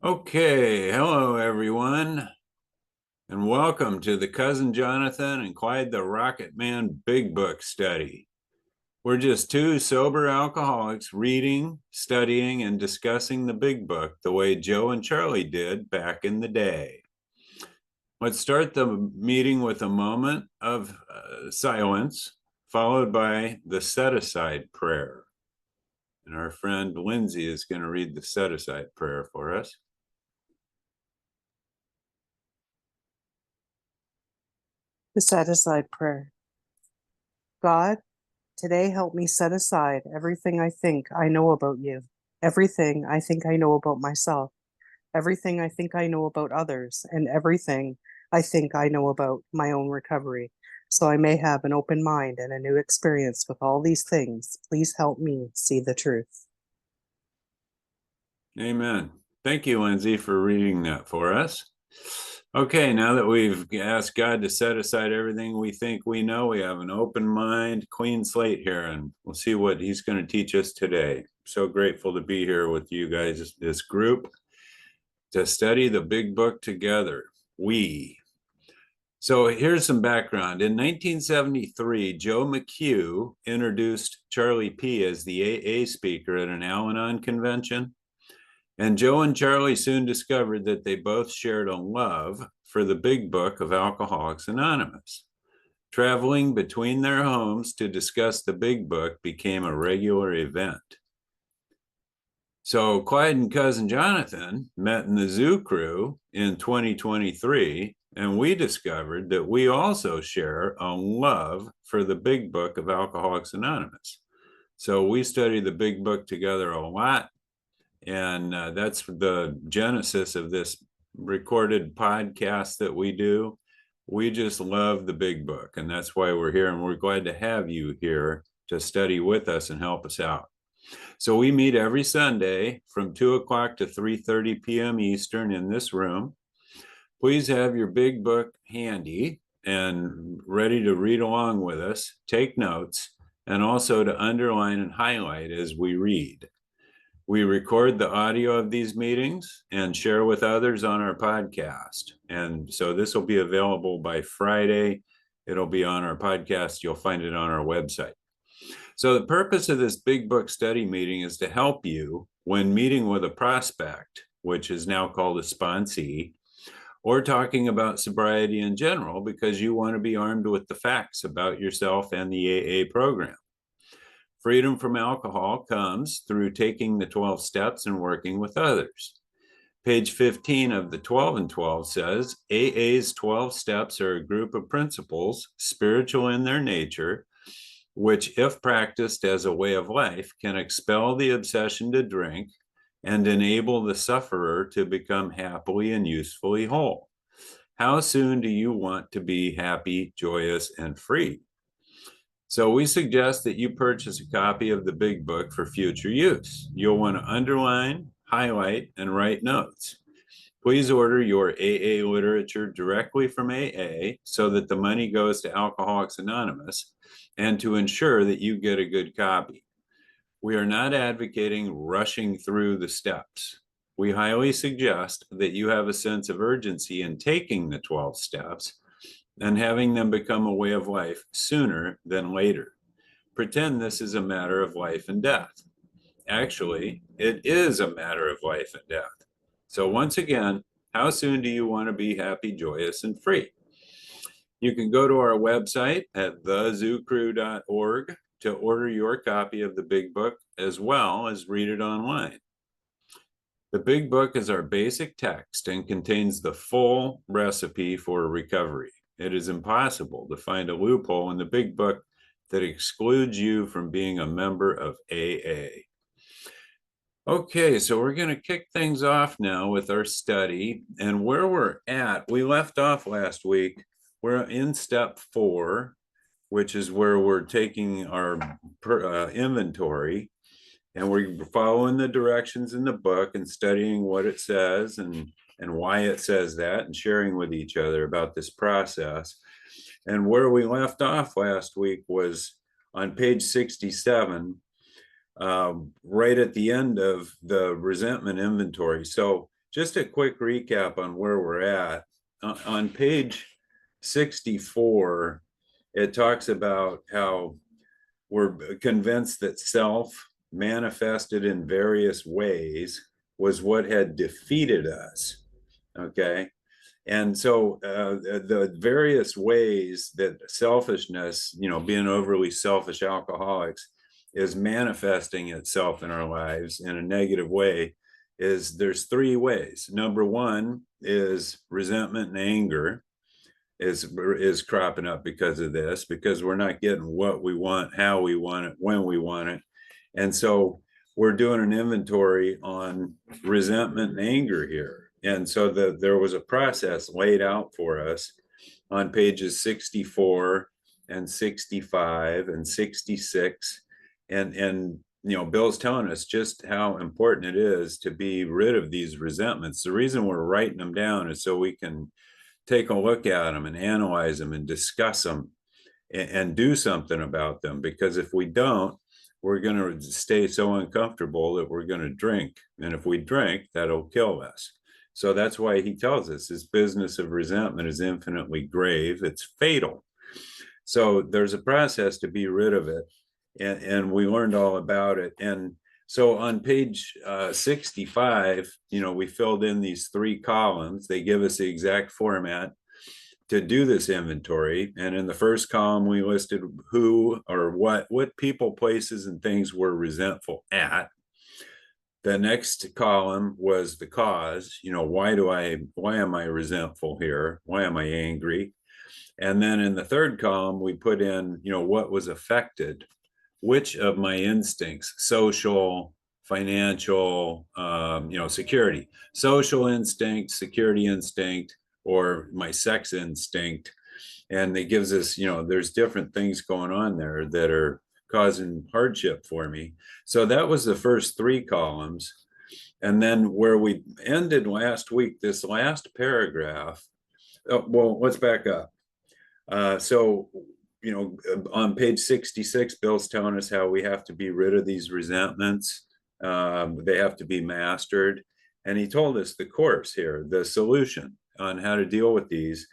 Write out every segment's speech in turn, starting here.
Okay, hello everyone, and welcome to the Cousin Jonathan and Clyde the Rocketman Big Book study. We're just two sober alcoholics reading, studying, and discussing the Big Book the way Joe and Charlie did back in the day. Let's start the meeting with a moment of silence, followed by the set-aside prayer. And our friend Lindsay is going to read the set-aside prayer for us. The set aside prayer. God, today help me set aside everything I think I know about you, everything I think I know about myself, everything I think I know about others, and everything I think I know about my own recovery, so I may have an open mind and a new experience with all these things. Please help me see the truth. Amen. Thank you, Lindsay, for reading that for us. Okay, now that we've asked God to set aside everything we think we know, we have an open mind, clean slate here, and we'll see what He's going to teach us today. So grateful to be here with you guys, this group, to study the Big Book together. So here's some background. In 1973, Joe McHugh introduced Charlie P. as the AA speaker at an Al-Anon convention. And Joe and Charlie soon discovered that they both shared a love for the Big Book of Alcoholics Anonymous. Traveling between their homes to discuss the Big Book became a regular event. So Clyde and Cousin Jonathan met in the Zoo Crew in 2023, and we discovered that we also share a love for the Big Book of Alcoholics Anonymous. So we study the Big Book together a lot. And that's the genesis of this recorded podcast that we do. We just love the Big Book, and that's why we're here. And we're glad to have you here to study with us and help us out. So we meet every Sunday from 2 o'clock to 3:30 p.m. Eastern in this room. Please have your Big Book handy and ready to read along with us, take notes, and also to underline and highlight as we read. We record the audio of these meetings and share with others on our podcast. And so this will be available by Friday. It'll be on our podcast. You'll find it on our website. So the purpose of this Big Book study meeting is to help you when meeting with a prospect, which is now called a sponsee, or talking about sobriety in general, because you want to be armed with the facts about yourself and the AA program. Freedom from alcohol comes through taking the 12 steps and working with others. Page 15 of the 12 and 12 says, AA's 12 steps are a group of principles, spiritual in their nature, which, if practiced as a way of life, can expel the obsession to drink and enable the sufferer to become happily and usefully whole. How soon do you want to be happy, joyous, and free? So we suggest that you purchase a copy of the Big Book for future use. You'll want to underline, highlight, and write notes. Please order your AA literature directly from AA so that the money goes to Alcoholics Anonymous and to ensure that you get a good copy. We are not advocating rushing through the steps. We highly suggest that you have a sense of urgency in taking the 12 steps and having them become a way of life sooner than later. Pretend this is a matter of life and death. Actually, it is a matter of life and death. So once again, how soon do you want to be happy, joyous, and free? You can go to our website at thezoocrew.org to order your copy of the Big Book, as well as read it online. The Big Book is our basic text and contains the full recipe for recovery. It is impossible to find a loophole in the Big Book that excludes you from being a member of AA. Okay, so we're going to kick things off now with our study. And where we're at, we left off last week. We're in step 4, which is where we're taking our inventory. And we're following the directions in the book and studying what it says and why it says that, and sharing with each other about this process. And where we left off last week was on page 67, right at the end of the resentment inventory. So just a quick recap on where we're at. On page 64, it talks about how we're convinced that self manifested in various ways was what had defeated us. Okay. And so the various ways that selfishness, being overly selfish alcoholics, is manifesting itself in our lives in a negative way is there's three ways. Number one is resentment and anger is cropping up because of this, because we're not getting what we want, how we want it, when we want it. And so we're doing an inventory on resentment and anger here. And so there was a process laid out for us on pages 64 and 65 and 66. And Bill's telling us just how important it is to be rid of these resentments. The reason we're writing them down is so we can take a look at them and analyze them and discuss them and do something about them. Because if we don't, we're going to stay so uncomfortable that we're going to drink. And if we drink, that'll kill us. So that's why he tells us this business of resentment is infinitely grave. It's fatal. So there's a process to be rid of it. And we learned all about it. And so on page 65, we filled in these three columns. They give us the exact format to do this inventory. And in the first column, we listed who or what people, places, and things we're resentful at. The next column was the cause. Why am I resentful here? Why am I angry? And then in the third column, we put in, what was affected, which of my instincts, social, financial, security, social instinct, security instinct, or my sex instinct. And it gives us, there's different things going on there that are causing hardship for me. So that was the first three columns. And then where we ended last week, this last paragraph, well, let's back up. So on page 66, Bill's telling us how we have to be rid of these resentments. They have to be mastered. And he told us the course here, the solution on how to deal with these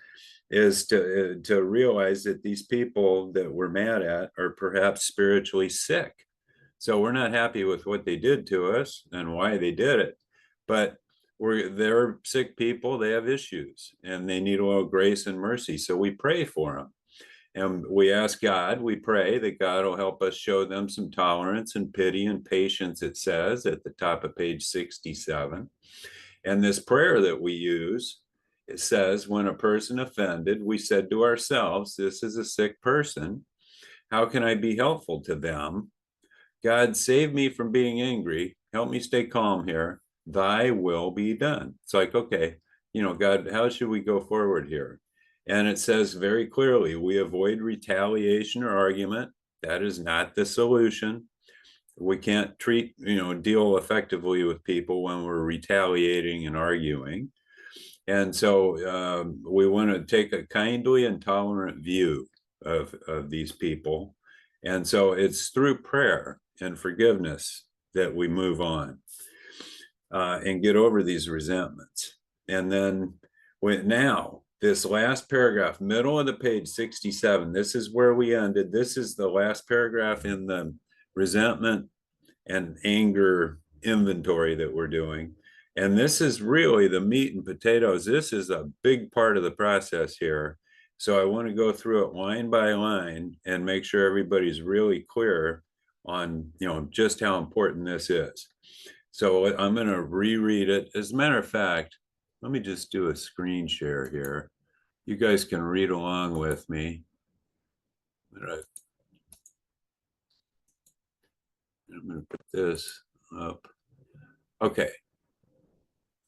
is to realize that these people that we're mad at are perhaps spiritually sick. So we're not happy with what they did to us and why they did it, but they're sick people. They have issues and they need a little grace and mercy. So we pray for them. And we ask God, we pray that God will help us show them some tolerance and pity and patience, it says at the top of page 67. And this prayer that we use, it says, when a person offended, we said to ourselves, this is a sick person. How can I be helpful to them? God, save me from being angry. Help me stay calm here. Thy will be done. It's like, okay, God, how should we go forward here? And it says very clearly, we avoid retaliation or argument. That is not the solution. We can't deal effectively with people when we're retaliating and arguing. And so we want to take a kindly and tolerant view of these people. And so it's through prayer and forgiveness that we move on and get over these resentments. And then now, this last paragraph, middle of the page 67, this is where we ended. This is the last paragraph in the resentment and anger inventory that we're doing. And this is really the meat and potatoes. This is a big part of the process here. So I want to go through it line by line and make sure everybody's really clear on, just how important this is. So I'm going to reread it. As a matter of fact, let me just do a screen share here. You guys can read along with me. I'm going to put this up. Okay.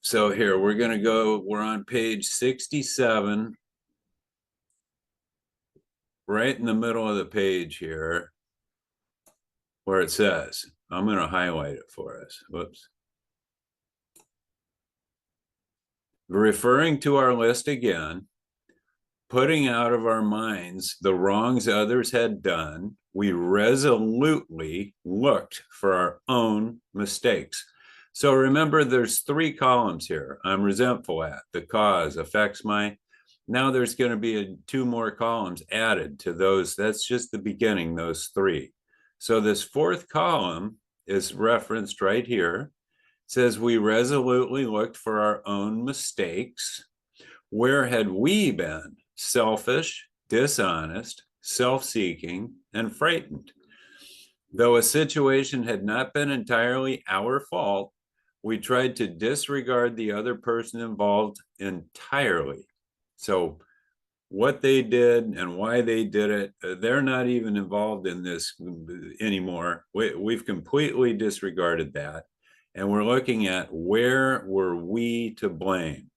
So here, we're on page 67, right in the middle of the page here, where it says, I'm going to highlight it for us. Whoops. Referring to our list again, putting out of our minds the wrongs others had done, we resolutely looked for our own mistakes. So remember, there's three columns here. I'm resentful at, the cause affects my. Now there's going to be two more columns added to those. That's just the beginning, those three. So this fourth column is referenced right here. It says, we resolutely looked for our own mistakes. Where had we been? Selfish, dishonest, self-seeking, and frightened. Though a situation had not been entirely our fault, we tried to disregard the other person involved entirely. So, what they did and why they did it, they're not even involved in this anymore. We've completely disregarded that. And we're looking at where were we to blame?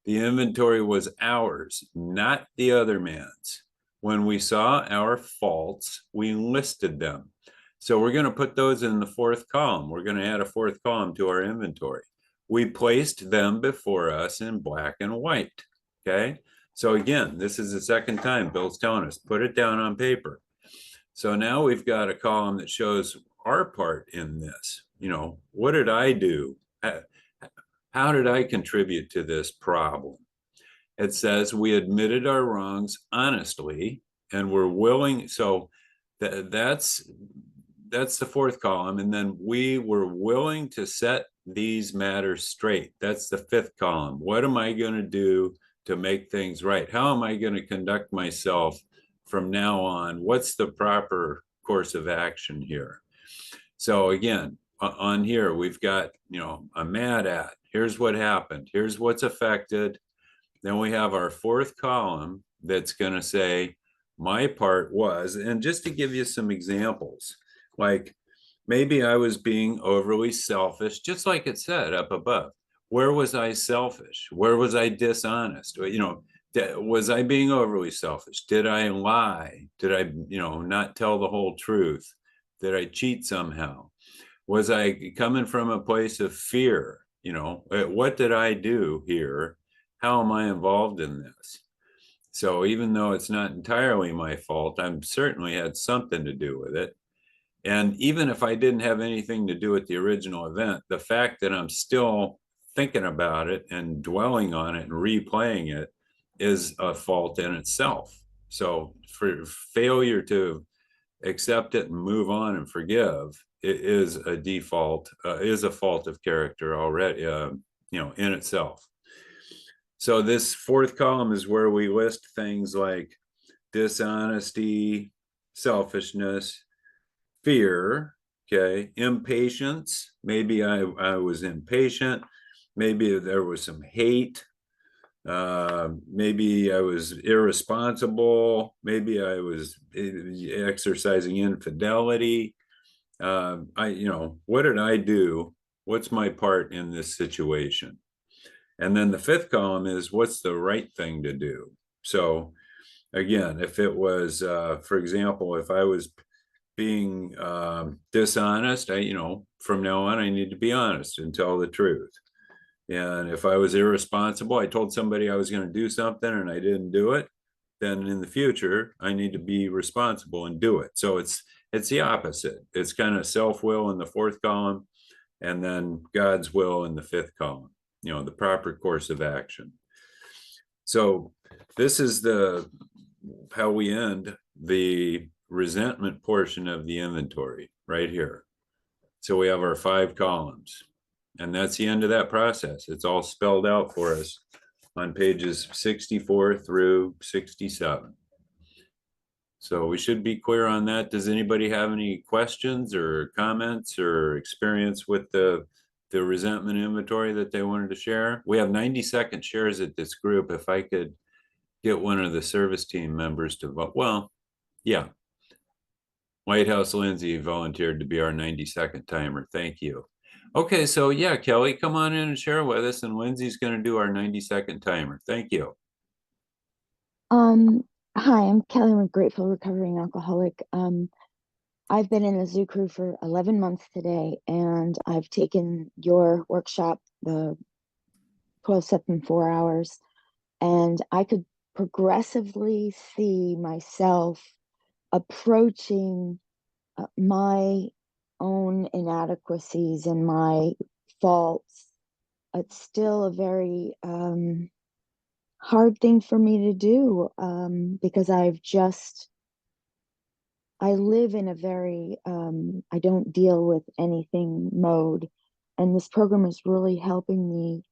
The inventory was ours, not the other man's. When we saw our faults, we listed them. So we're going to put those in the fourth column. We're going to add a fourth column to our inventory. We placed them before us in black and white. Okay. So again, this is the second time Bill's telling us, put it down on paper. So now we've got a column that shows our part in this. You know, what did I do? How did I contribute to this problem? It says we admitted our wrongs honestly and we're willing. So that's the fourth column. And then we were willing to set these matters straight. That's the fifth column. What am I going to do to make things right? How am I going to conduct myself from now on? What's the proper course of action here? So again, on here, we've got, you know, I'm mad at, here's what happened, here's what's affected. Then we have our fourth column that's going to say, my part was, and just to give you some examples, like maybe I was being overly selfish, just like it said up above. Where was I selfish? Where was I dishonest? You know, was I being overly selfish? Did I lie? Did I, you know, not tell the whole truth? Did I cheat somehow? Was I coming from a place of fear? You know, what did I do here? How am I involved in this? So even though it's not entirely my fault, I'm certainly had something to do with it. And even if I didn't have anything to do with the original event, the fact that I'm still thinking about it and dwelling on it and replaying it is a fault in itself. So for failure to accept it and move on and forgive, it is a default, is a fault of character already, you know, in itself. So this fourth column is where we list things like dishonesty, selfishness, fear, okay, impatience. Maybe I was impatient. Maybe there was some hate. Maybe I was irresponsible. Maybe I was exercising infidelity. You know, what did I do? What's my part in this situation? And then the fifth column is what's the right thing to do? So again, if it was, for example, if I was being dishonest, you know, from now on, I need to be honest and tell the truth. And if I was irresponsible, I told somebody I was going to do something and I didn't do it, then in the future, I need to be responsible and do it. So it's the opposite. It's kind of self-will in the fourth column and then God's will in the fifth column, you know, the proper course of action. So this is how we end the resentment portion of the inventory right here. So we have our 5 columns, and that's the end of that process. It's all spelled out for us on pages 64 through 67. So we should be clear on that. Does anybody have any questions or comments or experience with the resentment inventory that they wanted to share? We have 90-second shares at this group. If I could get one of the service team members to vote. Well, yeah. White House Lindsay volunteered to be our 90-second timer. Thank you. Okay, so yeah, Kelly, come on in and share with us, and Lindsay's going to do our 90-second timer. Thank you. Hi, I'm Kelly. I'm a grateful recovering alcoholic. I've been in the zoo crew for 11 months today, and I've taken your workshop, the 12 step in 4 hours, and I could progressively see myself approaching my own inadequacies and my faults. It's still a very hard thing for me to do, because I live in a very I don't deal with anything mode, and this program is really helping me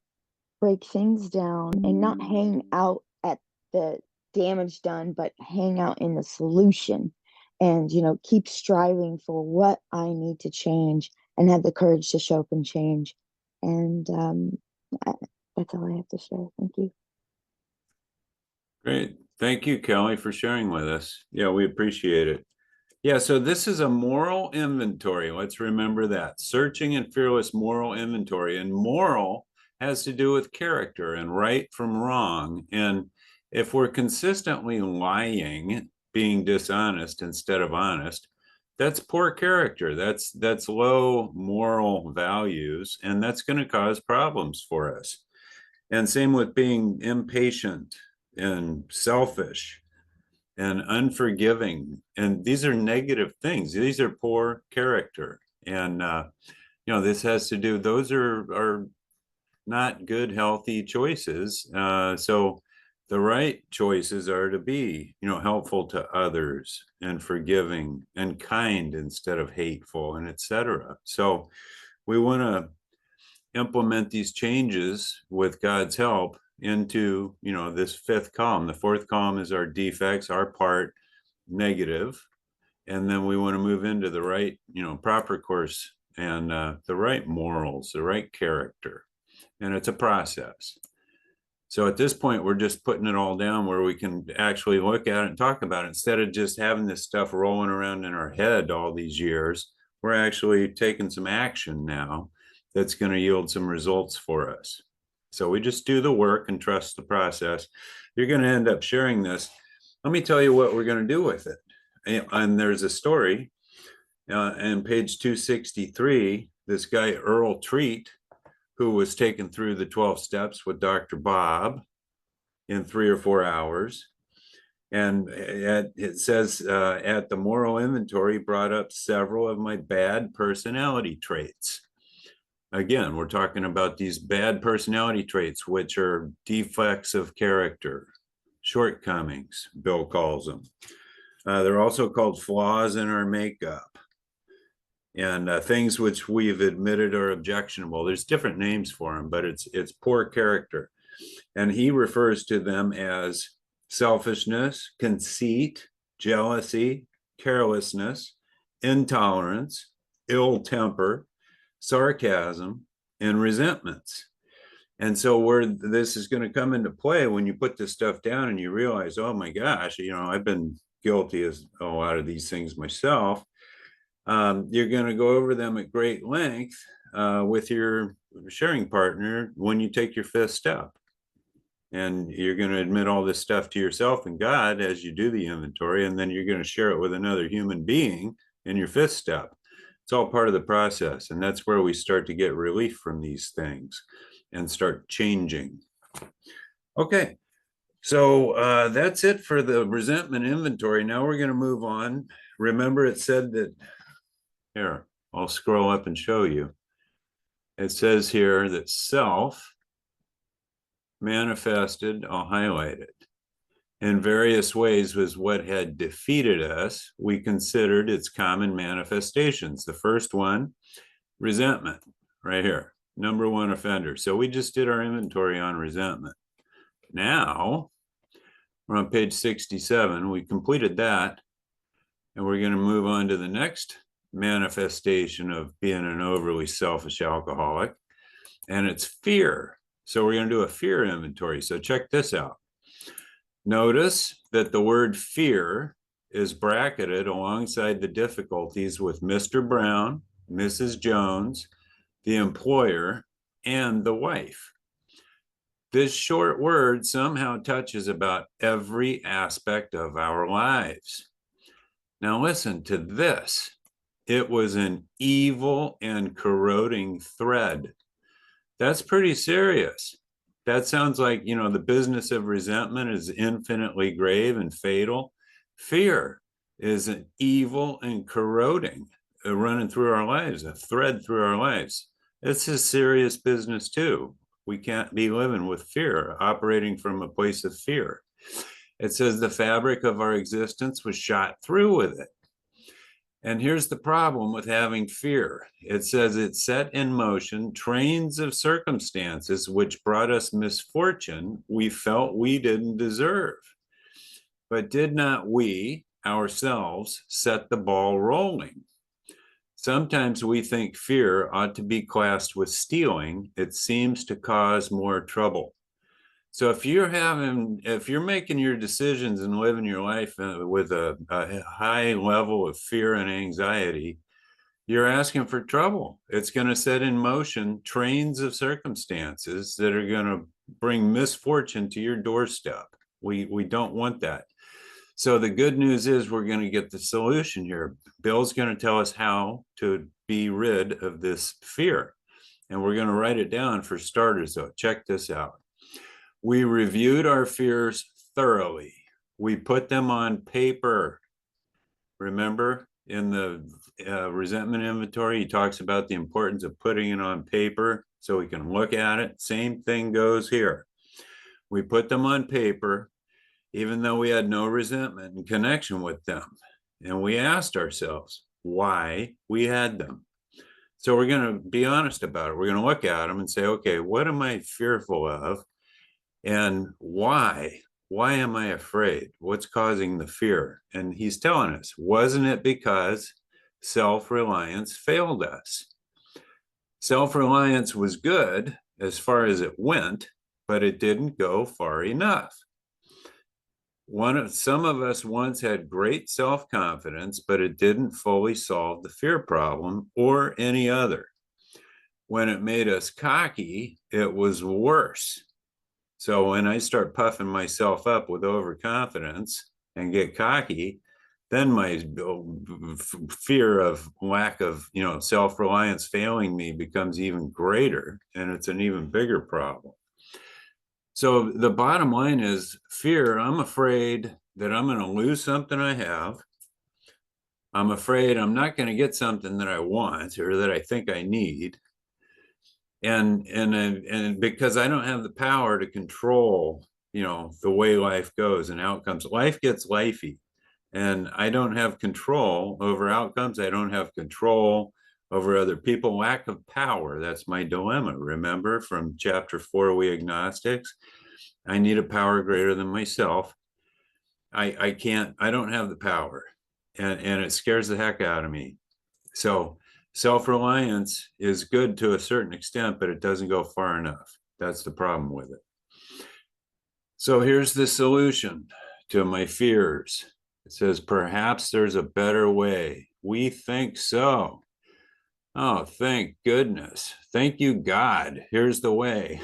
break things down and not hang out at the damage done, but hang out in the solution, and keep striving for what I need to change and have the courage to show up and change. And that's all I have to share. Thank you. Great. Thank you, Kelly, for sharing with us. Yeah, we appreciate it. Yeah, so this is a moral inventory. Let's remember that. Searching and fearless moral inventory. And moral has to do with character and right from wrong. And if we're consistently lying, being dishonest instead of honest, that's poor character. That's low moral values, and that's going to cause problems for us. And same with being impatient and selfish and unforgiving. And these are negative things. These are poor character. And, this has to do, those are not good, healthy choices. So the right choices are to be, helpful to others and forgiving and kind instead of hateful and etc. So we want to implement these changes with God's help into this fifth column. The fourth column is our defects, our part, negative, and then we want to move into the right proper course and the right morals, the right character, and it's a process. So at this point we're just putting it all down where we can actually look at it and talk about it instead of just having this stuff rolling around in our head all these years. We're actually taking some action now that's going to yield some results for us. So we just do the work and trust the process. You're going to end up sharing this. Let me tell you what we're going to do with it. And there's a story on page 263. This guy, Earl Treat, who was taken through the 12 steps with Dr. Bob in 3 or 4 hours. And it says at the moral inventory, brought up several of my bad personality traits. Again, we're talking about these bad personality traits, which are defects of character, shortcomings, Bill calls them. They're also called flaws in our makeup and things which we've admitted are objectionable. There's different names for them, but it's poor character. And he refers to them as selfishness, conceit, jealousy, carelessness, intolerance, ill temper, sarcasm, and resentments. And so where this is going to come into play when you put this stuff down and you realize, oh my gosh, I've been guilty of a lot of these things myself. You're going to go over them at great length with your sharing partner when you take your fifth step. And you're going to admit all this stuff to yourself and God as you do the inventory, and then you're going to share it with another human being in your fifth step. It's all part of the process. And that's where we start to get relief from these things and start changing. Okay. So that's it for the resentment inventory. Now we're going to move on. Remember, it said that, here, I'll scroll up and show you. It says here that self manifested, I'll highlight it, in various ways was what had defeated us. We considered its common manifestations. The first one, resentment, right here, number one offender. So we just did our inventory on resentment. Now we're on page 67. We completed that, and we're going to move on to the next manifestation of being an overly selfish alcoholic, and it's fear. So we're going to do a fear inventory. So check this out. Notice that the word fear is bracketed alongside the difficulties with Mr. Brown, Mrs. Jones, the employer, and the wife. This short word somehow touches about every aspect of our lives. Now listen to this. It was an evil and corroding thread. That's pretty serious. That sounds like, the business of resentment is infinitely grave and fatal. Fear is an evil and corroding, running through our lives, a thread through our lives. It's a serious business too. We can't be living with fear, operating from a place of fear. It says the fabric of our existence was shot through with it. And here's the problem with having fear. It says it set in motion trains of circumstances which brought us misfortune we felt we didn't deserve. But did not we ourselves set the ball rolling? Sometimes we think fear ought to be classed with stealing. It seems to cause more trouble. So if you're making your decisions and living your life with a high level of fear and anxiety, you're asking for trouble. It's going to set in motion trains of circumstances that are going to bring misfortune to your doorstep. We don't want that. So the good news is we're going to get the solution here. Bill's going to tell us how to be rid of this fear. And we're going to write it down for starters, though. Check this out. We reviewed our fears thoroughly. We put them on paper. Remember, in the resentment inventory, he talks about the importance of putting it on paper so we can look at it. Same thing goes here. We put them on paper, even though we had no resentment in connection with them. And we asked ourselves why we had them. So we're going to be honest about it. We're going to look at them and say, okay, what am I fearful of? And why? Why am I afraid? What's causing the fear? And he's telling us, wasn't it because self-reliance failed us? Self-reliance was good as far as it went, but it didn't go far enough. Some of us once had great self-confidence, but it didn't fully solve the fear problem or any other. When it made us cocky, it was worse. So when I start puffing myself up with overconfidence and get cocky, then my fear of lack of, self-reliance failing me becomes even greater, and it's an even bigger problem. So the bottom line is fear. I'm afraid that I'm going to lose something I have. I'm afraid I'm not going to get something that I want or that I think I need. And because I don't have the power to control, the way life goes and outcomes. Life gets lifey, and I don't have control over outcomes. I don't have control over other people. Lack of power. That's my dilemma. Remember from chapter 4, We Agnostics. I need a power greater than myself. I don't have the power, and it scares the heck out of me. So self-reliance is good to a certain extent, but it doesn't go far enough. That's the problem with it. So here's the solution to my fears. It says, perhaps there's a better way. We think so. Oh, thank goodness. Thank you, God. Here's the way.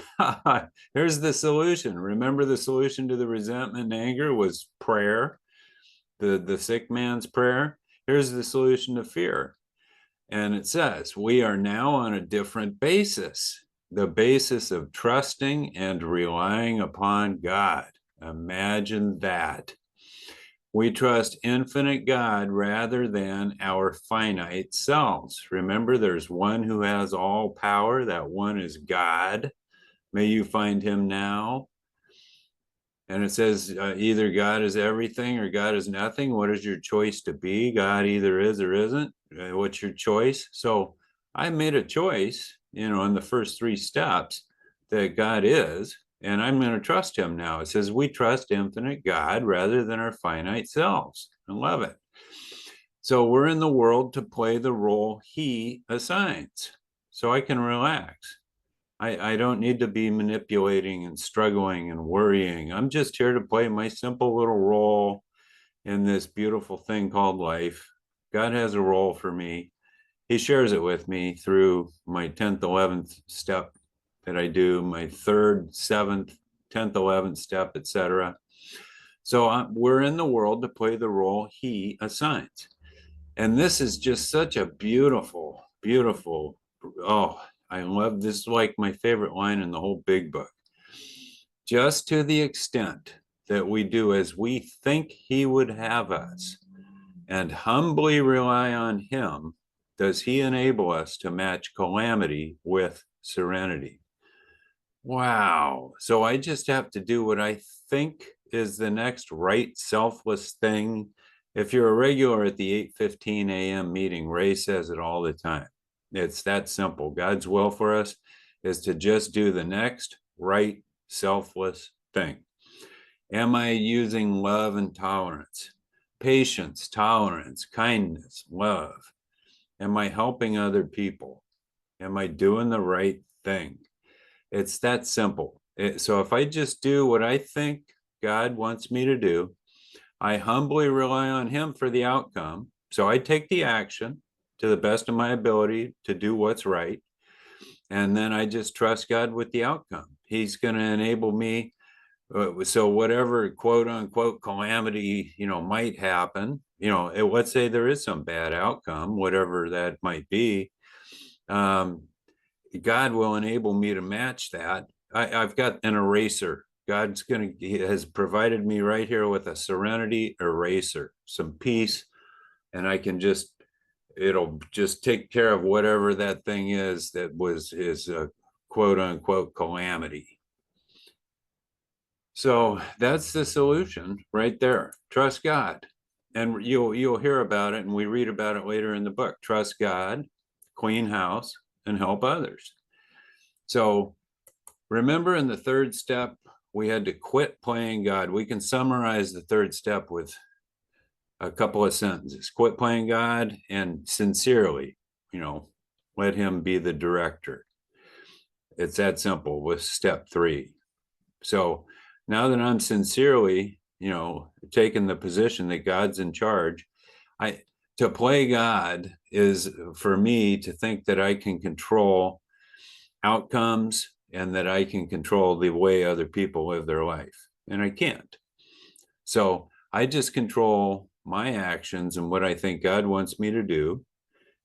Here's the solution. Remember, the solution to the resentment and anger was prayer, the sick man's prayer. Here's the solution to fear. And it says, we are now on a different basis, the basis of trusting and relying upon God. Imagine that. We trust infinite God rather than our finite selves. Remember, there's one who has all power. That one is God. May you find him now. And it says either God is everything or God is nothing. What is your choice to be? God either is or isn't. What's your choice? So I made a choice, in the first 3 steps that God is. And I'm going to trust him now. It says we trust infinite God rather than our finite selves. I love it. So we're in the world to play the role he assigns. So I can relax. I don't need to be manipulating and struggling and worrying. I'm just here to play my simple little role in this beautiful thing called life. God has a role for me. He shares it with me through my 10th, 11th step that I do, my 3rd, 7th, 10th, 11th step, etc. So we're in the world to play the role he assigns. And this is just such a beautiful, beautiful, I love this. Is like my favorite line in the whole big book. Just to the extent that we do as we think he would have us and humbly rely on him, does he enable us to match calamity with serenity. Wow. So I just have to do what I think is the next right selfless thing. If you're a regular at the 8:15 a.m. meeting, Ray says it all the time. It's that simple. God's will for us is to just do the next right selfless thing. Am I using love and tolerance, patience, tolerance, kindness, love? Am I helping other people? Am I doing the right thing? It's that simple. So if I just do what I think God wants me to do, I humbly rely on him for the outcome. So I take the action to the best of my ability to do what's right. And then I just trust God with the outcome. He's going to enable me. So whatever quote unquote calamity, might happen, let's say there is some bad outcome, whatever that might be. God will enable me to match that. I've got an eraser. He has provided me right here with a serenity eraser, some peace, and it'll just take care of whatever that thing is that was his quote unquote calamity. So that's the solution right there. Trust God. And you'll hear about it, and we read about it later in the book. Trust God, clean house, and help others. So remember, in the third step, we had to quit playing God. We can summarize the third step with a couple of sentences. Quit playing God and sincerely, let him be the director. It's that simple with step 3. So now that I'm sincerely, taking the position that God's in charge, to play God is for me to think that I can control outcomes and that I can control the way other people live their life. And I can't. So I just control my actions and what I think God wants me to do.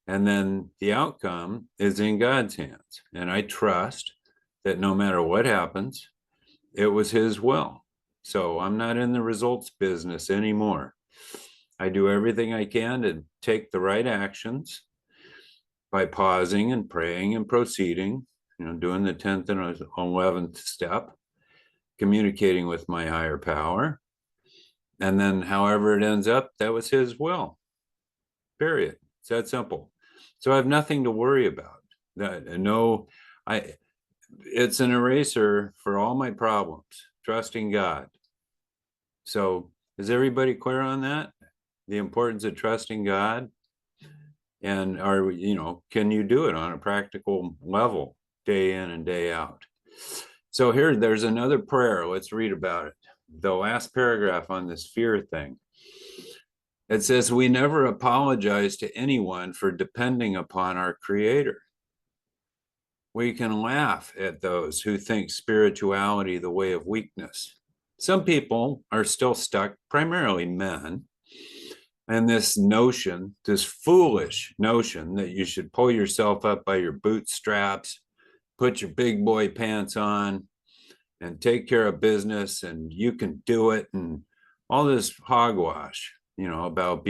And then the outcome is in God's hands. And I trust that no matter what happens, it was his will. So I'm not in the results business anymore. I do everything I can to take the right actions by pausing and praying and proceeding, doing the 10th and 11th step, communicating with my higher power. And then however it ends up, that was his will. Period. It's that simple. So I have nothing to worry about. It's an eraser for all my problems, trusting God. So is everybody clear on that? The importance of trusting God? And can you do it on a practical level, day in and day out? So there's another prayer. Let's read about it. The last paragraph on this fear thing. It says, we never apologize to anyone for depending upon our Creator. We can laugh at those who think spirituality the way of weakness. Some people are still stuck, primarily men, and this foolish notion that you should pull yourself up by your bootstraps, put your big boy pants on, and take care of business, and you can do it, and all this hogwash, about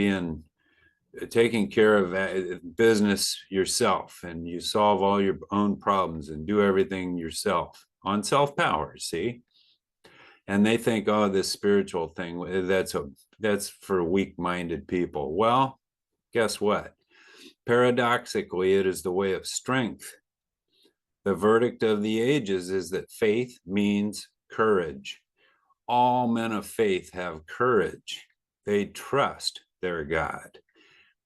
taking care of business yourself, and you solve all your own problems and do everything yourself on self-power, see? And they think, oh, this spiritual thing, that's for weak-minded people. Well, guess what? Paradoxically, it is the way of strength. The verdict of the ages is that faith means courage. All men of faith have courage. They trust their God.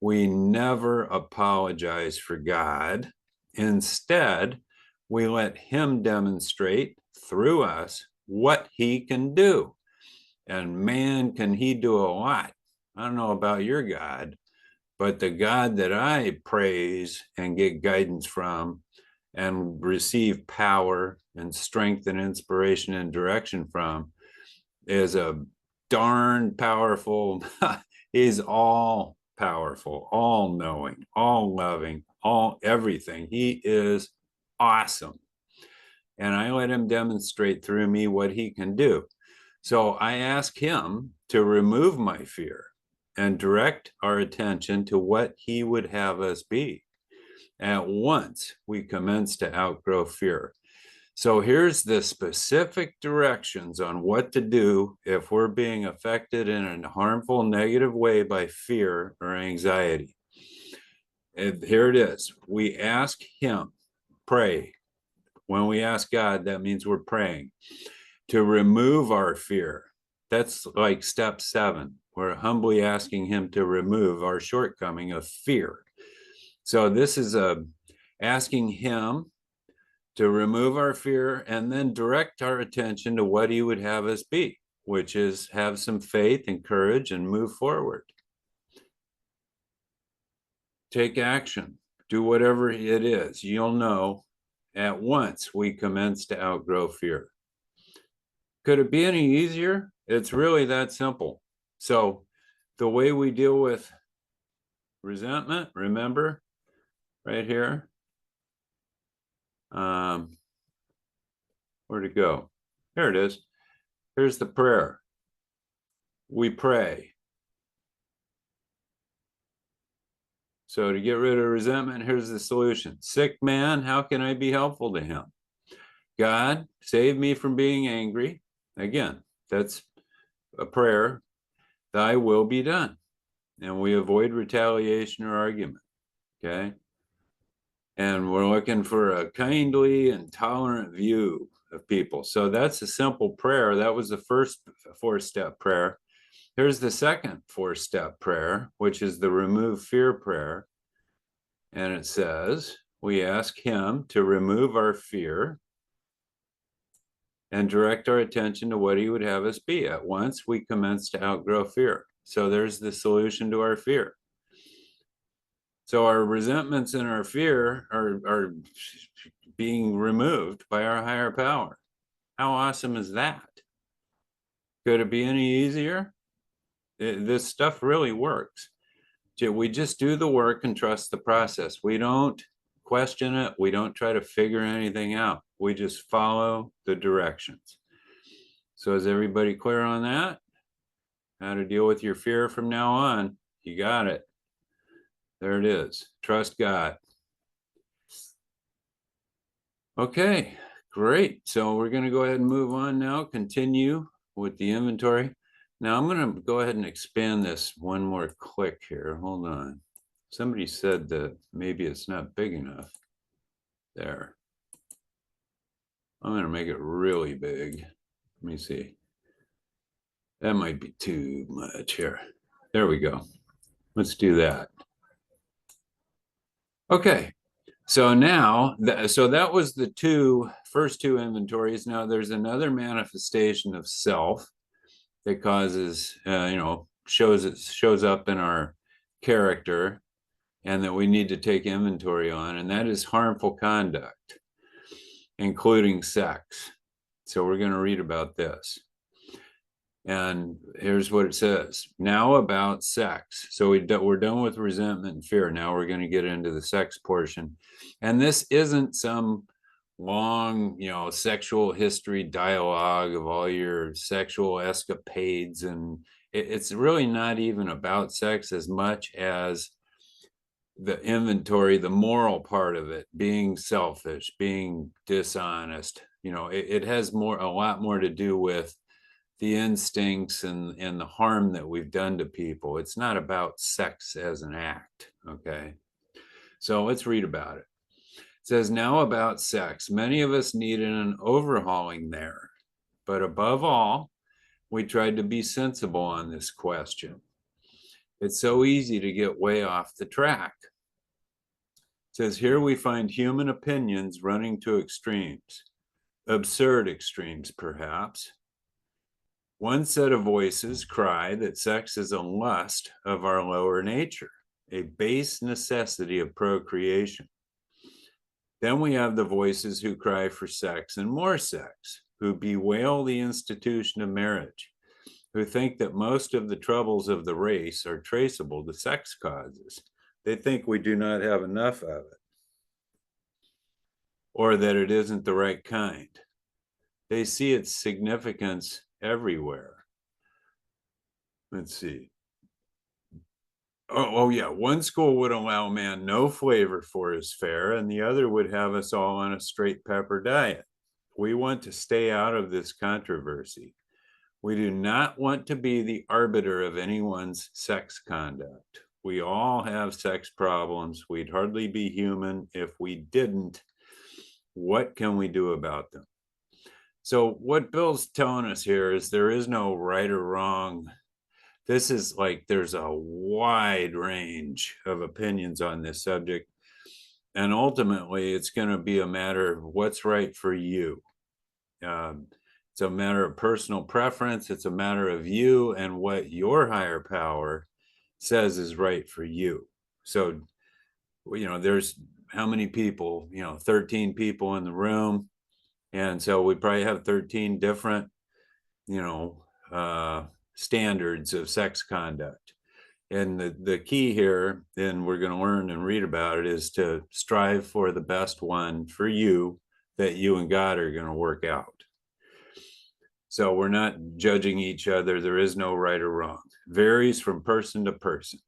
We never apologize for God. Instead, we let him demonstrate through us what he can do. And man, can he do a lot. I don't know about your God, but the God that I praise and get guidance from and receive power and strength and inspiration and direction from is a darn powerful, he's all powerful, all knowing, all loving, all everything. He is awesome. And I let him demonstrate through me what he can do. So I ask him to remove my fear. and direct our attention to what he would have us be. At once, we commence to outgrow fear. So here's the specific directions on what to do if we're being affected in a harmful, negative way by fear or anxiety. And here it is. We ask him, pray. When we ask God, that means we're praying to remove our fear. That's like step 7. We're humbly asking him to remove our shortcoming of fear. So this is asking him to remove our fear and then direct our attention to what he would have us be, which is have some faith and courage and move forward. Take action. Do whatever it is. You'll know at once we commence to outgrow fear. Could it be any easier? It's really that simple. So the way we deal with resentment, remember, right here, where'd it go? Here it is. Here's the prayer. We pray. So to get rid of resentment, here's the solution. Sick man, how can I be helpful to him? God, save me from being angry. Again, that's a prayer. Thy will be done. And we avoid retaliation or argument. Okay? And we're looking for a kindly and tolerant view of people. So that's a simple prayer. That was the first 4-step prayer. Here's the second 4-step prayer, which is the remove fear prayer. And it says, we ask him to remove our fear and direct our attention to what he would have us be. At once, we commence to outgrow fear. So there's the solution to our fear. So our resentments and our fear are being removed by our higher power. How awesome is that? Could it be any easier? This stuff really works. We just do the work and trust the process. We don't question it. We don't try to figure anything out. We just follow the directions. So is everybody clear on that? How to deal with your fear from now on? You got it. There it is. Trust God. Okay, great. So we're going to go ahead and move on now. Continue with the inventory. Now I'm going to go ahead and expand this one more click here. Hold on. Somebody said that maybe it's not big enough. There. I'm going to make it really big. Let me see. That might be too much here. There we go. Let's do that. Okay. So now, so that was the first two inventories. Now there's another manifestation of self that causes, shows up in our character and that we need to take inventory on, and that is harmful conduct, including sex. So we're going to read about this. And here's what it says. Now about sex. So we're done with resentment and fear. Now we're going to get into the sex portion. And this isn't some long, sexual history dialogue of all your sexual escapades. And it's really not even about sex as much as the inventory, the moral part of it, being selfish, being dishonest. It has a lot more to do with the instincts and the harm that we've done to people. It's not about sex as an act. Okay. So let's read about it. It says, now about sex. Many of us needed an overhauling there, but above all, we tried to be sensible on this question. It's so easy to get way off the track. It says, here we find human opinions running to extremes, absurd extremes, perhaps. One set of voices cry that sex is a lust of our lower nature, a base necessity of procreation. Then we have the voices who cry for sex and more sex, who bewail the institution of marriage, who think that most of the troubles of the race are traceable to sex causes. They think we do not have enough of it, or that it isn't the right kind. They see its significance everywhere. Let's see. Oh yeah, one school would allow man no flavor for his fare, and the other would have us all on a straight pepper diet. We want to stay out of this controversy. We do not want to be the arbiter of anyone's sex conduct. We all have sex problems. We'd hardly be human if we didn't. What can we do about them? So, what Bill's telling us here is there is no right or wrong. This is like there's a wide range of opinions on this subject. And ultimately, it's going to be a matter of what's right for you. Um, it's a matter of personal preference. It's a matter of you and what your higher power says is right for you. So, there's how many people, 13 people in the room. And so we probably have 13 different, you know, standards of sex conduct. And the key here, and we're going to learn and read about it, is to strive for the best one for you that you and God are going to work out. So we're not judging each other. There is no right or wrong. Varies from person to person.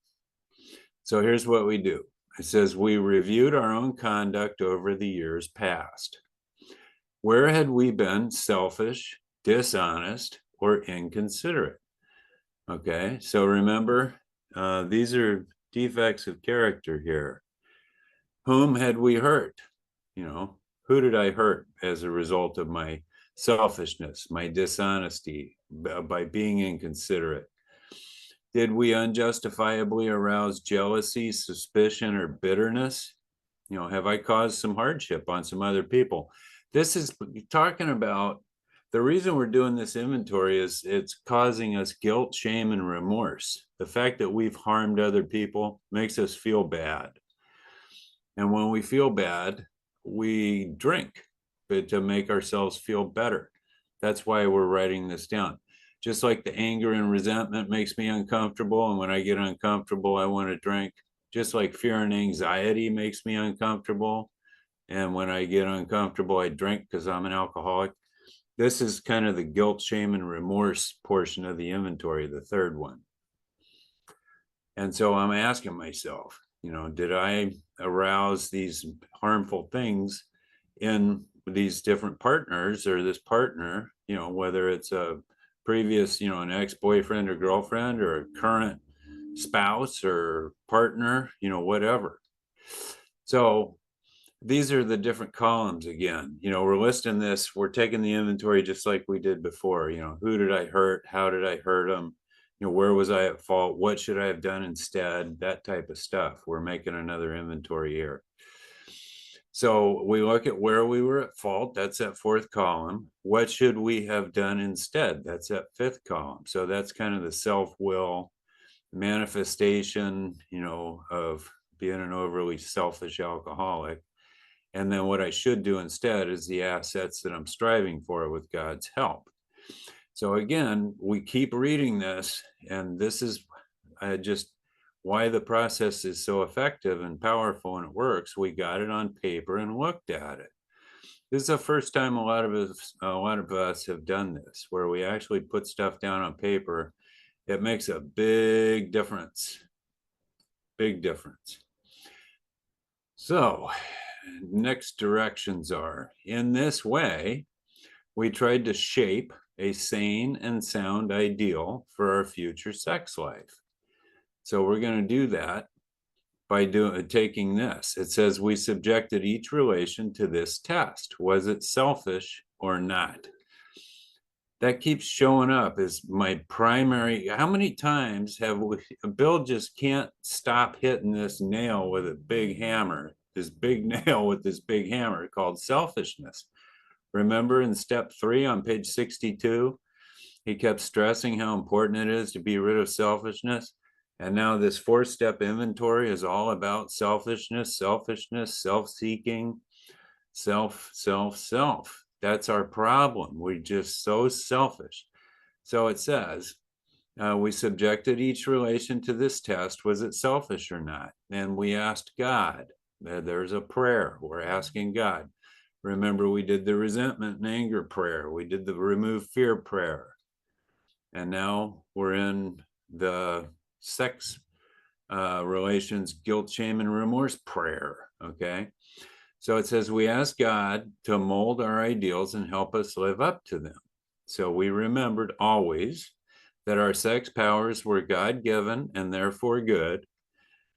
So here's what we do. It says, we reviewed our own conduct over the years past. Where had we been selfish, dishonest, or inconsiderate? Okay, so remember, these are defects of character here. Whom had we hurt? Who did I hurt as a result of my selfishness, my dishonesty, by being inconsiderate? Did we unjustifiably arouse jealousy, suspicion, or bitterness? Have I caused some hardship on some other people? This is talking about the reason we're doing this inventory is it's causing us guilt, shame, and remorse. The fact that we've harmed other people makes us feel bad. And when we feel bad, we drink to make ourselves feel better. That's why we're writing this down. Just like the anger and resentment makes me uncomfortable. And when I get uncomfortable, I want to drink. Just like fear and anxiety makes me uncomfortable. And when I get uncomfortable, I drink because I'm an alcoholic. This is kind of the guilt, shame, and remorse portion of the inventory, the third one. And so I'm asking myself, did I arouse these harmful things in these different partners or this partner, whether it's a previous, an ex-boyfriend or girlfriend or a current spouse or partner, whatever. So these are the different columns again. We're listing this, we're taking the inventory just like we did before. Who did I hurt? How did I hurt them? Where was I at fault? What should I have done instead? That type of stuff. We're making another inventory here. So we look at where we were at fault. That's that fourth column. What should we have done instead? That's that fifth column. So that's kind of the self-will manifestation, of being an overly selfish alcoholic. And then what I should do instead is the assets that I'm striving for with God's help. So again, we keep reading this, and this is just why the process is so effective and powerful and it works. We got it on paper and looked at it. This is the first time a lot of us have done this, where we actually put stuff down on paper. It makes a big difference. Big difference. So next directions are, in this way, we tried to shape a sane and sound ideal for our future sex life. So we're going to do that by taking this. It says we subjected each relation to this test. Was it selfish or not? That keeps showing up as my primary. How many times have Bill just can't stop hitting this nail with a big hammer, this big nail with this big hammer called selfishness. Remember in step 3 on page 62, he kept stressing how important it is to be rid of selfishness. And now this 4-step inventory is all about selfishness, self-seeking, self. That's our problem. We're just so selfish. So it says, we subjected each relation to this test. Was it selfish or not? And we asked God. There's a prayer. We're asking God. Remember, we did the resentment and anger prayer. We did the remove fear prayer. And now we're in the sex relations, guilt, shame, and remorse prayer. Okay. So it says we ask God to mold our ideals and help us live up to them. So we remembered always that our sex powers were God-given and therefore good,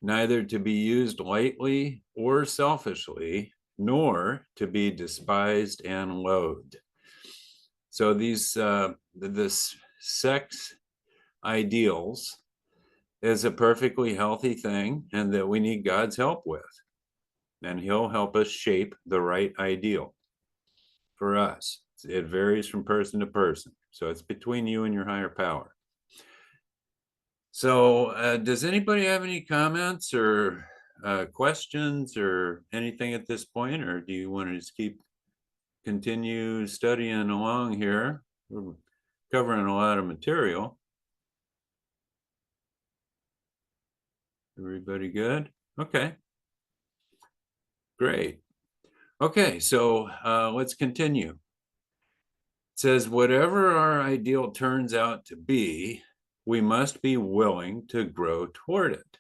neither to be used lightly or selfishly, nor to be despised and loathed. So this sex ideals is a perfectly healthy thing, and that we need God's help with. And he'll help us shape the right ideal for us. It varies from person to person. So it's between you and your higher power. So does anybody have any comments or questions or anything at this point? Or do you want to just continue studying along here? We're covering a lot of material. Everybody good? Okay. Great. Okay, so let's continue. It says, whatever our ideal turns out to be, we must be willing to grow toward it.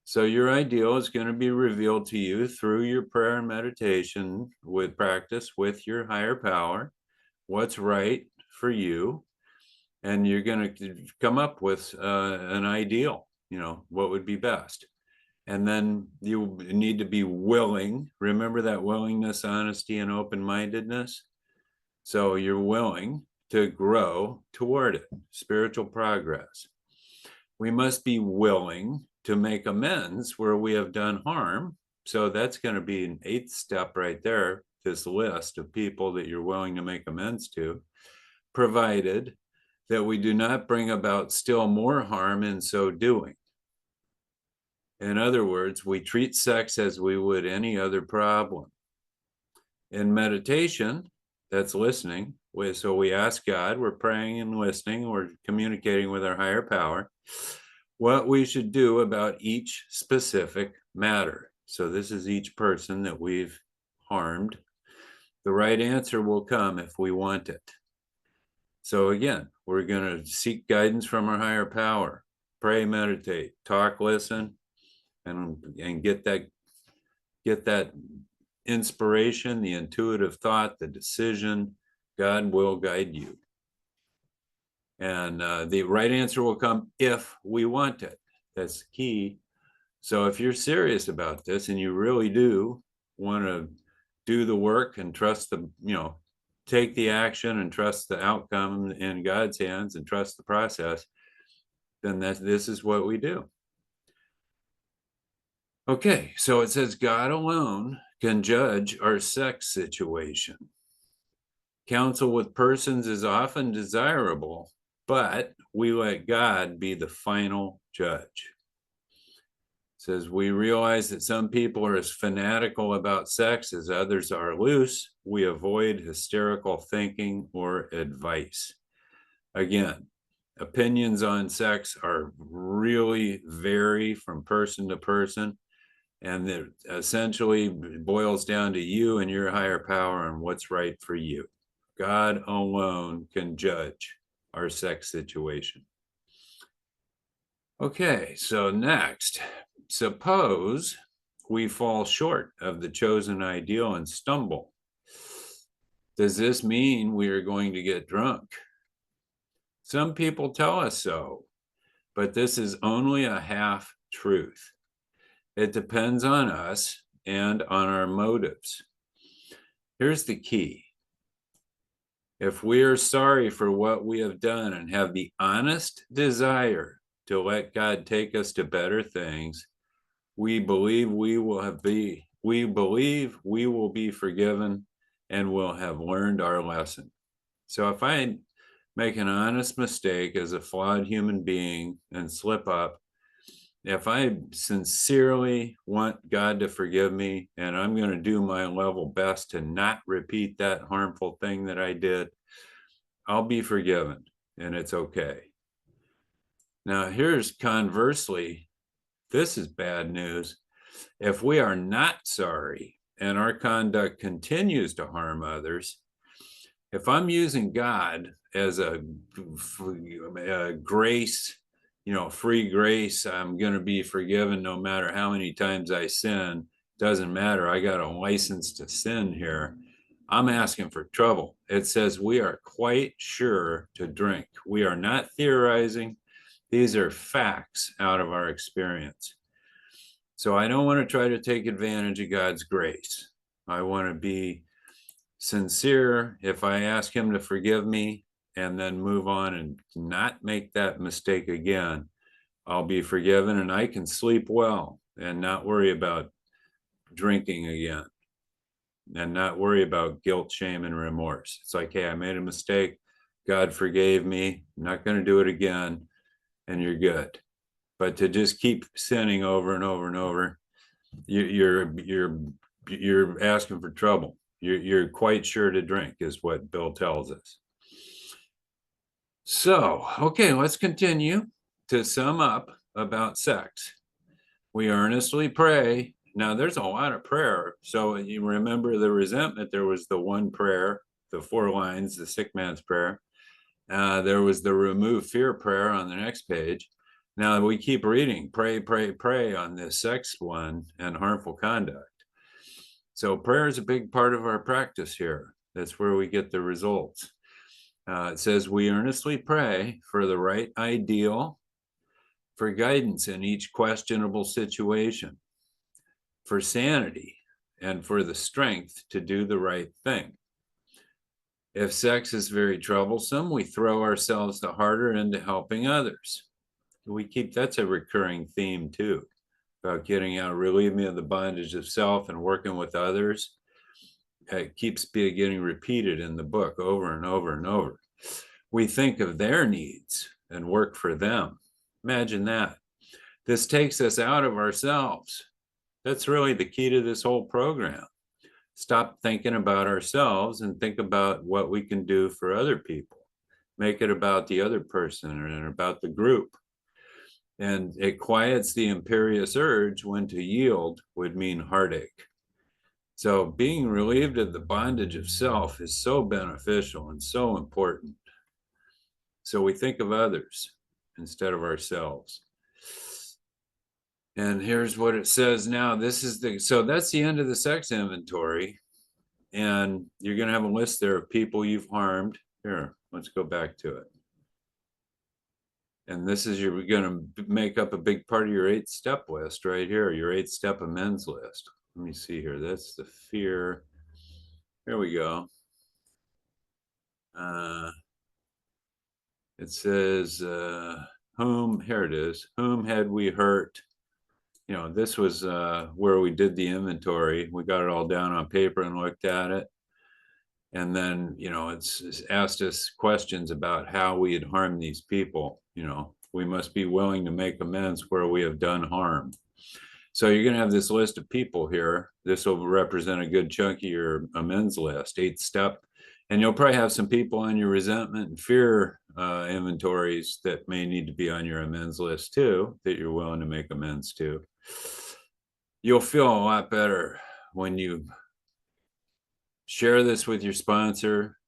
So your ideal is going to be revealed to you through your prayer and meditation with practice with your higher power, what's right for you. And you're going to come up with an ideal, what would be best. And then you need to be willing. Remember that willingness, honesty, and open-mindedness. So you're willing to grow toward it, spiritual progress. We must be willing to make amends where we have done harm. So that's going to be an 8th step right there, this list of people that you're willing to make amends to, provided that we do not bring about still more harm in so doing. In other words, we treat sex as we would any other problem. In meditation, that's listening. So we ask God, we're praying and listening, we're communicating with our higher power, what we should do about each specific matter. So this is each person that we've harmed. The right answer will come if we want it. So again, we're going to seek guidance from our higher power, pray, meditate, talk, listen, and get that inspiration, the intuitive thought, the decision. God will guide you. And the right answer will come if we want it. That's the key. So if you're serious about this and you really do want to do the work and trust take the action and trust the outcome in God's hands and trust the process, then this is what we do. Okay, so it says God alone can judge our sex situation. Counsel with persons is often desirable, but we let God be the final judge. It says we realize that some people are as fanatical about sex as others are loose. We avoid hysterical thinking or advice. Again, opinions on sex are really vary from person to person. And it essentially boils down to you and your higher power and what's right for you. God alone can judge our sex situation. Okay, so next, suppose we fall short of the chosen ideal and stumble. Does this mean we are going to get drunk? Some people tell us so, but this is only a half truth. It depends on us and on our motives. Here's the key. If we are sorry for what we have done and have the honest desire to let God take us to better things, we believe we will be forgiven and will have learned our lesson. So if I make an honest mistake as a flawed human being and slip up, if I sincerely want God to forgive me and I'm going to do my level best to not repeat that harmful thing that I did, I'll be forgiven and it's okay. Now, here's conversely, this is bad news. If we are not sorry and our conduct continues to harm others, if I'm using God as a grace free grace, I'm going to be forgiven no matter how many times I sin. Doesn't matter. I got a license to sin here. I'm asking for trouble. It says we are quite sure to drink. We are not theorizing. These are facts out of our experience. So I don't want to try to take advantage of God's grace. I want to be sincere. If I ask him to forgive me and then move on and not make that mistake again, I'll be forgiven and I can sleep well and not worry about drinking again and not worry about guilt, shame, and remorse. It's like, hey, I made a mistake. God forgave me. I'm not going to do it again. And you're good. But to just keep sinning over and over and over, you're asking for trouble. You're quite sure to drink, is what Bill tells us. So, okay, let's continue. To sum up about sex, we earnestly pray. Now, there's a lot of prayer. So you remember the resentment, there was the one prayer, the 4 lines, the sick man's prayer. There was the remove fear prayer on the next page. Now we keep reading, pray, pray, pray on this sex one and harmful conduct. So prayer is a big part of our practice here. That's where we get the results. It says, we earnestly pray for the right ideal, for guidance in each questionable situation, for sanity, and for the strength to do the right thing. If sex is very troublesome, we throw ourselves the harder into helping others. That's a recurring theme too, about getting out, relieve me of the bondage of self and working with others. It keeps getting repeated in the book over and over and over. We think of their needs and work for them. Imagine that. This takes us out of ourselves. That's really the key to this whole program. Stop thinking about ourselves and think about what we can do for other people. Make it about the other person and about the group. And it quiets the imperious urge when to yield would mean heartache. So being relieved of the bondage of self is so beneficial and so important. So we think of others instead of ourselves. And here's what it says now. So that's the end of the sex inventory. And you're going to have a list there of people you've harmed. Here, let's go back to it. And this is you're going to make up a big part of your 8-step list right here, your 8-step amends list. Let me see here. That's the fear. Here we go. It says, here it is. Whom had we hurt? This was where we did the inventory. We got it all down on paper and looked at it. And then, it's asked us questions about how we had harmed these people. We must be willing to make amends where we have done harm. So you're going to have this list of people here. This will represent a good chunk of your amends list, 8-step. And you'll probably have some people on your resentment and fear inventories that may need to be on your amends list too, that you're willing to make amends to. You'll feel a lot better when you share this with your sponsor,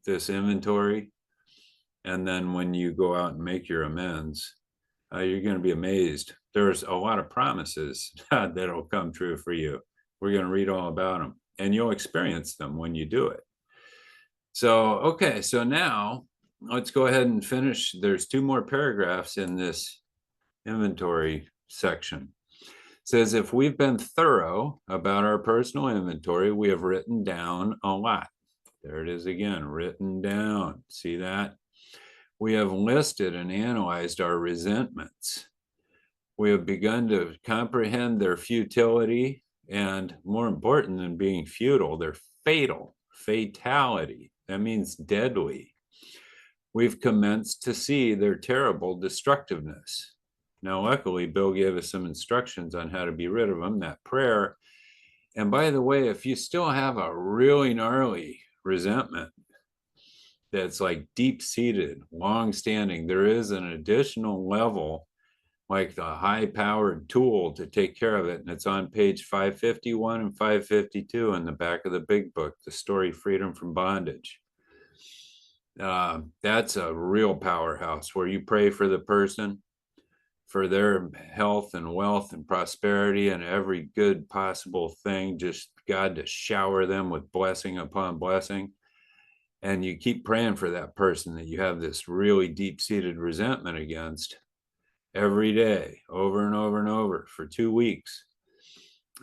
this inventory. And then when you go out and make your amends, you're going to be amazed. There's a lot of promises that'll come true for you. We're going to read all about them and you'll experience them when you do it. So, okay, so now let's go ahead and finish. There's 2 more paragraphs in this inventory section. It says, if we've been thorough about our personal inventory, we have written down a lot. There it is again, written down. See that? We have listed and analyzed our resentments. We have begun to comprehend their futility and, more important than being futile, their fatality. That means deadly. We've commenced to see their terrible destructiveness. Now, luckily, Bill gave us some instructions on how to be rid of them, that prayer. And by the way, if you still have a really gnarly resentment that's like deep-seated, long-standing, there is an additional level, like the high-powered tool to take care of it. And it's on page 551 and 552 in the back of the big book, the story Freedom from Bondage. That's a real powerhouse where you pray for the person for their health and wealth and prosperity and every good possible thing, just God to shower them with blessing upon blessing. And you keep praying for that person that you have this really deep-seated resentment against every day, over and over and over for 2 weeks.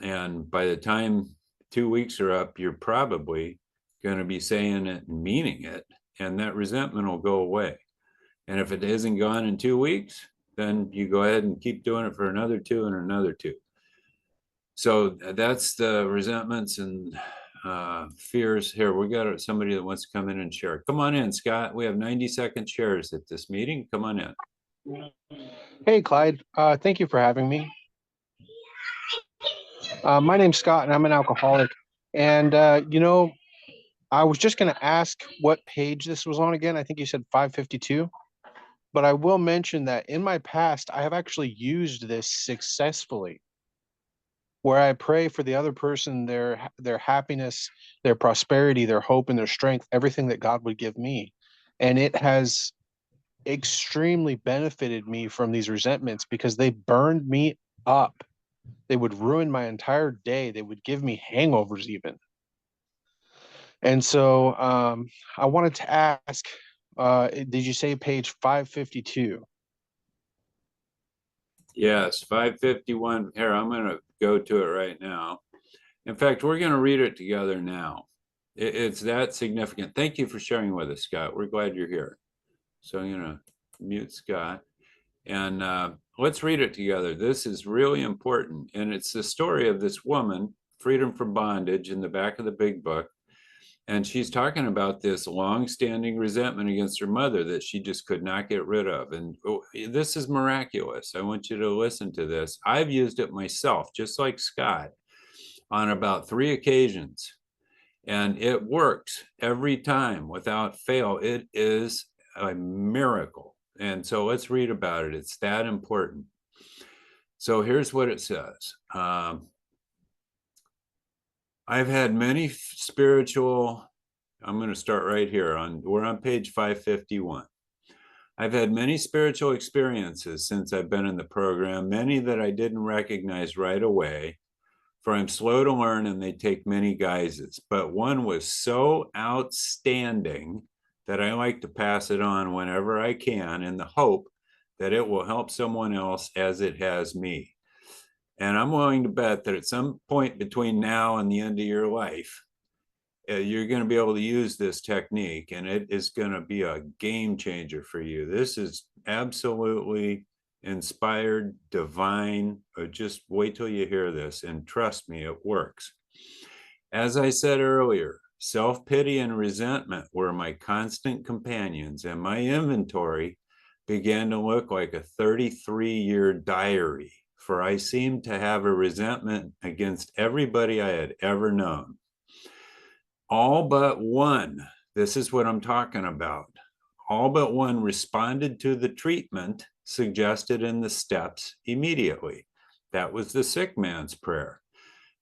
And by the time 2 weeks are up, you're probably going to be saying it and meaning it, and that resentment will go away. And if it isn't gone in 2 weeks, then you go ahead and keep doing it for another 2 and another 2. So that's the resentments and fears. Here, we got somebody that wants to come in and share. Come on in, Scott. We have 90-second shares at this meeting. Come on in. Hey, Clyde. Thank you for having me. My name's Scott, and I'm an alcoholic. And, I was just going to ask what page this was on again. I think you said 552. But I will mention that in my past, I have actually used this successfully, where I pray for the other person, their happiness, their prosperity, their hope, and their strength, everything that God would give me. And it has extremely benefited me from these resentments because they burned me up. They would ruin my entire day. They would give me hangovers even. And so I wanted to ask, did you say page 552? Yes, 551. Here, I'm going to go to it right now. In fact, we're going to read it together now. It's that significant. Thank you for sharing with us, Scott. We're glad you're here. So I'm going to mute Scott. And let's read it together. This is really important. And it's the story of this woman, freedom from bondage, in the back of the big book. And she's talking about this long-standing resentment against her mother that she just could not get rid of. And this is miraculous. I want you to listen to this. I've used it myself, just like Scott, on about 3 occasions. And it works every time without fail. It is a miracle. And so let's read about it. It's that important. So here's what it says. I've had many spiritual, I'm going to start right here. We're on page 551. I've had many spiritual experiences since I've been in the program, many that I didn't recognize right away, for I'm slow to learn and they take many guises. But one was so outstanding that I like to pass it on whenever I can in the hope that it will help someone else as it has me. And I'm willing to bet that at some point between now and the end of your life, you're going to be able to use this technique, and it is going to be a game changer for you. This is absolutely inspired, divine. Just wait till you hear this, and trust me, it works. As I said earlier, self-pity and resentment were my constant companions, and my inventory began to look like a 33-year diary, for I seemed to have a resentment against everybody I had ever known. All but one, this is what I'm talking about, all but one responded to the treatment suggested in the steps immediately. That was the sick man's prayer.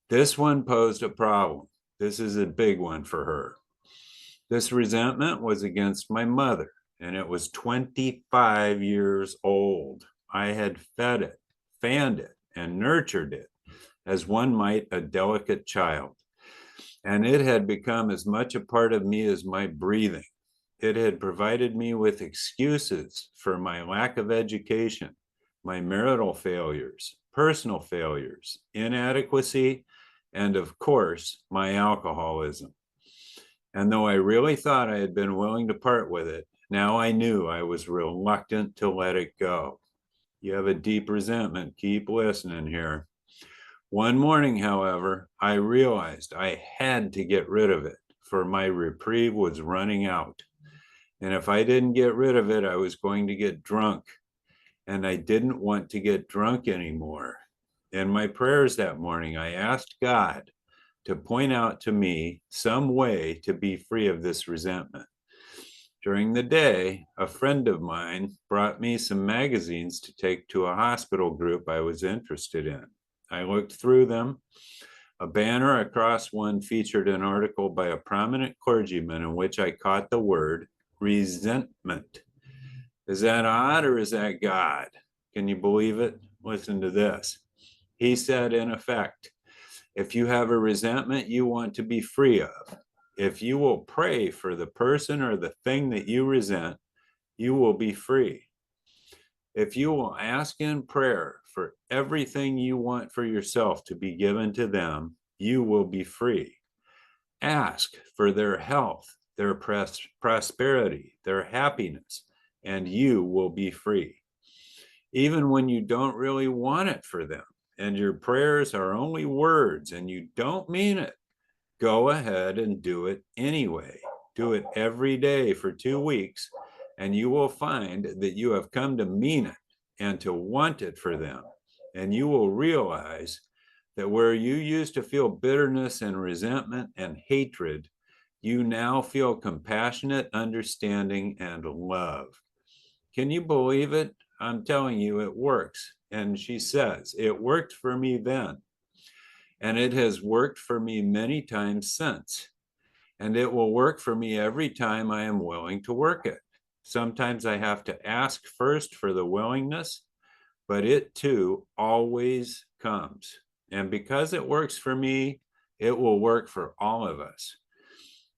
This one posed a problem. This is a big one for her. This resentment was against my mother, and it was 25 years old. I had fed it, fanned it, and nurtured it as one might a delicate child. And it had become as much a part of me as my breathing. It had provided me with excuses for my lack of education, my marital failures, personal failures, inadequacy, and of course, my alcoholism. And though I really thought I had been willing to part with it, now I knew I was reluctant to let it go. You have a deep resentment. Keep listening here. One morning, however, I realized I had to get rid of it, for my reprieve was running out. And if I didn't get rid of it, I was going to get drunk. And I didn't want to get drunk anymore. In my prayers that morning, I asked God to point out to me some way to be free of this resentment. During the day, a friend of mine brought me some magazines to take to a hospital group I was interested in. I looked through them. A banner across one featured an article by a prominent clergyman in which I caught the word resentment. Is that odd or is that God? Can you believe it? Listen to this. He said, in effect, if you have a resentment you want to be free of, if you will pray for the person or the thing that you resent, you will be free. If you will ask in prayer for everything you want for yourself to be given to them, you will be free. Ask for their health, their prosperity, their happiness, and you will be free. Even when you don't really want it for them, and your prayers are only words and you don't mean it, go ahead and do it anyway. Do it every day for 2 weeks, and you will find that you have come to mean it and to want it for them. And you will realize that where you used to feel bitterness and resentment and hatred, you now feel compassionate, understanding, and love. Can you believe it? I'm telling you, it works. And she says, it worked for me then. And it has worked for me many times since. And it will work for me every time I am willing to work it. Sometimes I have to ask first for the willingness, but it too always comes. And because it works for me, it will work for all of us.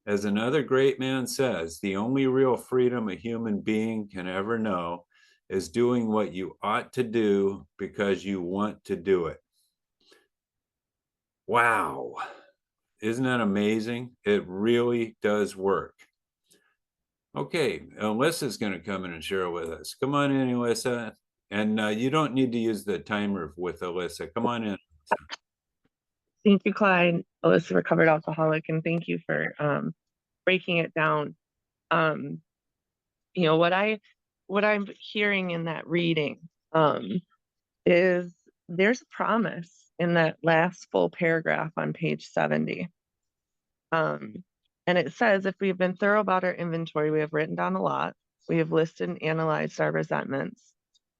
As another great man says, the only real freedom a human being can ever know is doing what you ought to do because you want to do it. Wow. Isn't that amazing? It really does work. Okay, Alyssa's going to come in and share with us. Come on in, Alyssa. And you don't need to use the timer with Alyssa. Come on in. Thank you, Clyde, Alyssa, recovered alcoholic, and thank you for breaking it down. You know, what I'm hearing in that reading is there's a promise in that last full paragraph on page 70. And it says, if we've been thorough about our inventory, we have written down a lot. We have listed and analyzed our resentments.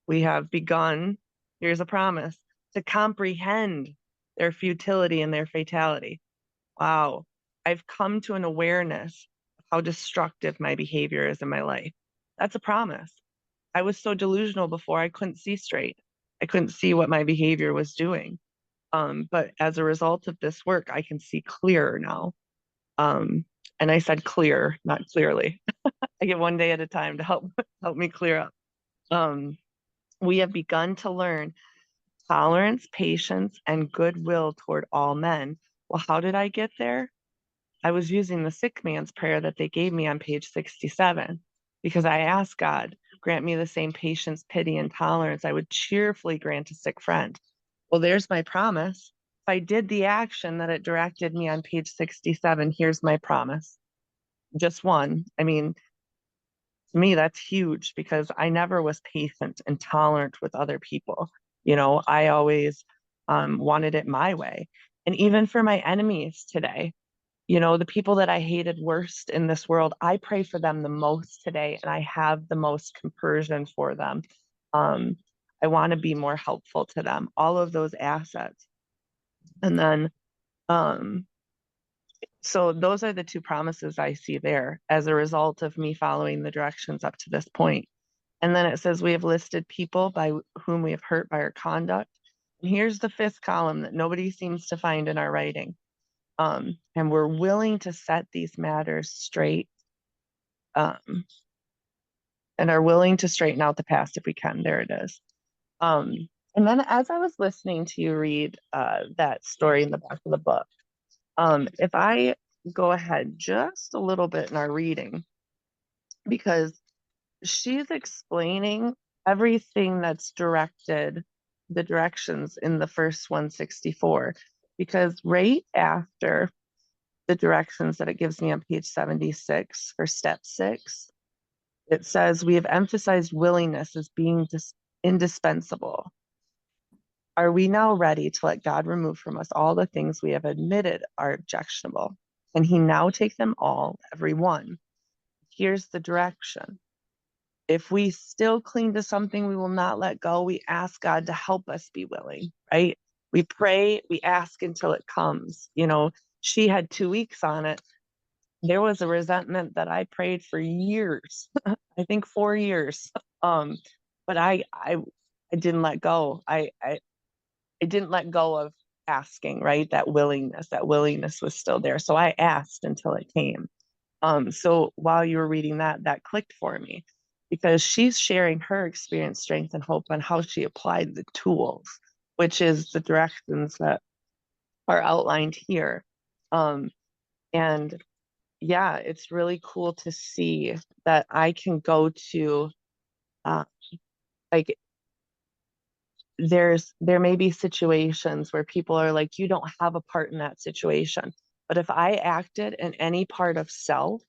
We have begun, here's a promise, to comprehend their futility and their fatality. Wow. I've come to an awareness of how destructive my behavior is in my life. That's a promise. I was so delusional before, I couldn't see straight. I couldn't see what my behavior was doing. But as a result of this work, I can see clearer now. And I said clear, not clearly. I get one day at a time to help me clear up. We have begun to learn tolerance, patience, and goodwill toward all men. Well, how did I get there? I was using the sick man's prayer that they gave me on page 67, because I asked God, grant me the same patience, pity, and tolerance I would cheerfully grant a sick friend. Well, there's my promise. If I did the action that it directed me on page 67, here's my promise. Just one. I mean, to me, that's huge, because I never was patient and tolerant with other people. You know, I always wanted it my way. And even for my enemies today, you know, the people that I hated worst in this world, I pray for them the most today, and I have the most compersion for them. I want to be more helpful to them, all of those assets. And then, so those are the two promises I see there as a result of me following the directions up to this point. And then it says, we have listed people by whom we have hurt by our conduct. And here's the fifth column that nobody seems to find in our writing. And we're willing to set these matters straight, and are willing to straighten out the past if we can. There it is. And then as I was listening to you read that story in the back of the book, if I go ahead just a little bit in our reading, because she's explaining everything that's directed, the directions in the first 164, because right after the directions that it gives me on page 76 for step 6, it says, we have emphasized willingness as being indispensable. Are we now ready to let God remove from us all the things we have admitted are objectionable? Can he now take them all, every one? Here's the direction. If we still cling to something we will not let go, we ask God to help us be willing, right? We pray, we ask until it comes. You know, she had 2 weeks on it. There was a resentment that I prayed for years, I think 4 years. But I I didn't let go. I didn't let go of asking, right? That willingness was still there. So I asked until it came. So while you were reading that, that clicked for me because she's sharing her experience, strength, and hope on how she applied the tools, which is the directions that are outlined here. And yeah, it's really cool to see that I can go to like there may be situations where people are like, you don't have a part in that situation. But if I acted in any part of self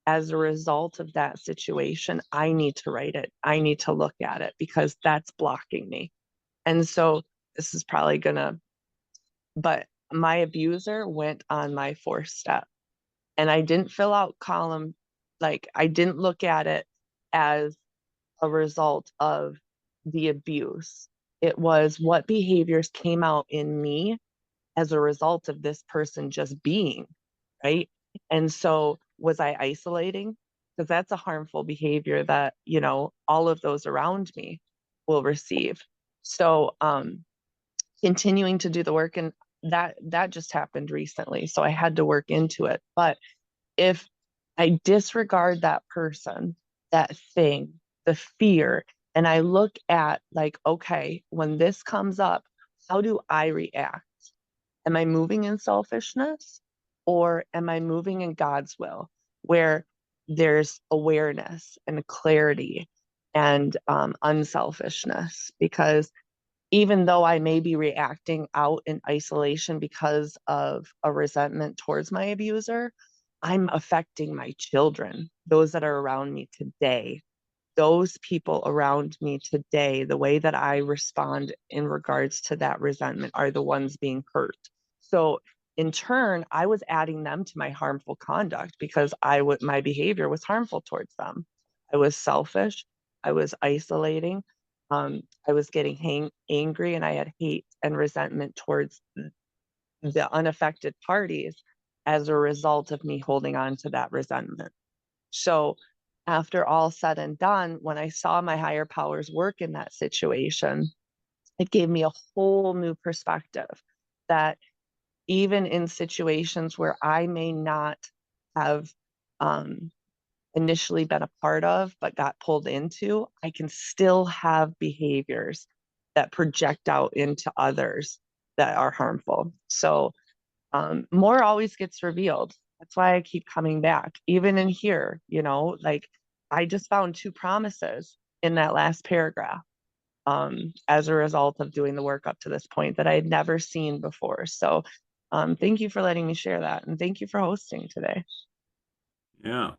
as a result of that situation, I need to write it. I need to look at it because that's blocking me. And so this is probably but my abuser went on my 4th step and I didn't fill out column, like I didn't look at it as a result of the abuse. It was what behaviors came out in me as a result of this person just being, right? And so was I isolating? Because that's a harmful behavior that, all of those around me will receive. So continuing to do the work, and that just happened recently. So I had to work into it. But if I disregard that person, that thing, the fear, and I look at like, okay, when this comes up, how do I react? Am I moving in selfishness or am I moving in God's will where there's awareness and clarity and unselfishness? Because even though I may be reacting out in isolation because of a resentment towards my abuser, I'm affecting my children, those that are around me today. Those people around me today, the way that I respond in regards to that resentment are the ones being hurt. So in turn, I was adding them to my harmful conduct because my behavior was harmful towards them. I was selfish. I was isolating. I was getting angry, and I had hate and resentment towards the unaffected parties as a result of me holding on to that resentment. So after all said and done, when I saw my higher powers work in that situation, it gave me a whole new perspective that even in situations where I may not have initially been a part of, but got pulled into, I can still have behaviors that project out into others that are harmful. So more always gets revealed. That's why I keep coming back. Even in here, like I just found 2 promises in that last paragraph as a result of doing the work up to this point that I had never seen before. So thank you for letting me share that. And thank you for hosting today. Yeah.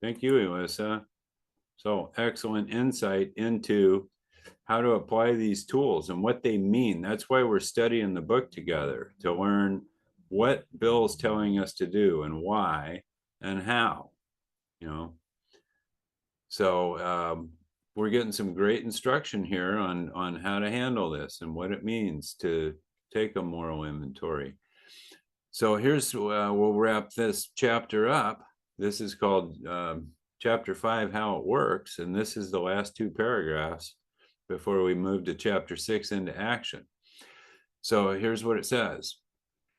Thank you, Elissa. So excellent insight into how to apply these tools and what they mean. That's why we're studying the book together, to learn what Bill's telling us to do and why and how, So we're getting some great instruction here on how to handle this and what it means to take a moral inventory. So here's, we'll wrap this chapter up. This is called Chapter 5, How It Works. And this is the last 2 paragraphs before we move to Chapter 6, Into Action. So here's what it says.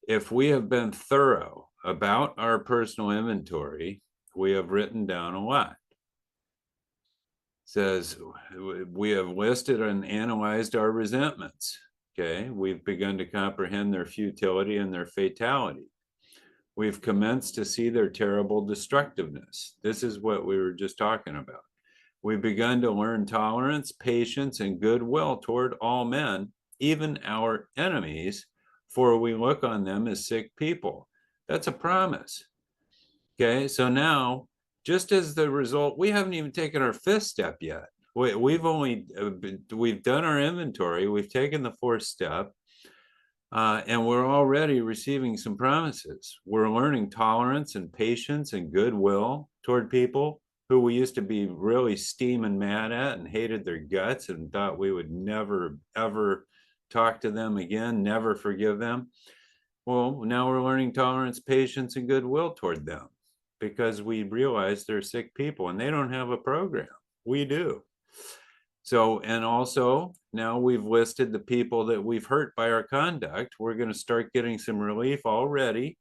If we have been thorough about our personal inventory, we have written down a lot. It says we have listed and analyzed our resentments. Okay, we've begun to comprehend their futility and their fatality. We've commenced to see their terrible destructiveness. This is what we were just talking about. We've begun to learn tolerance, patience, and goodwill toward all men, even our enemies, for we look on them as sick people. That's a promise. Okay, so now, just as the result, we haven't even taken our 5th step yet. We've done our inventory, we've taken the 4th step, and we're already receiving some promises. We're learning tolerance and patience and goodwill toward people who we used to be really steaming mad at and hated their guts and thought we would never, ever talk to them again, never forgive them. Well, now we're learning tolerance, patience, and goodwill toward them because we realize they're sick people and they don't have a program. We do. So, and also now we've listed the people that we've hurt by our conduct. We're going to start getting some relief already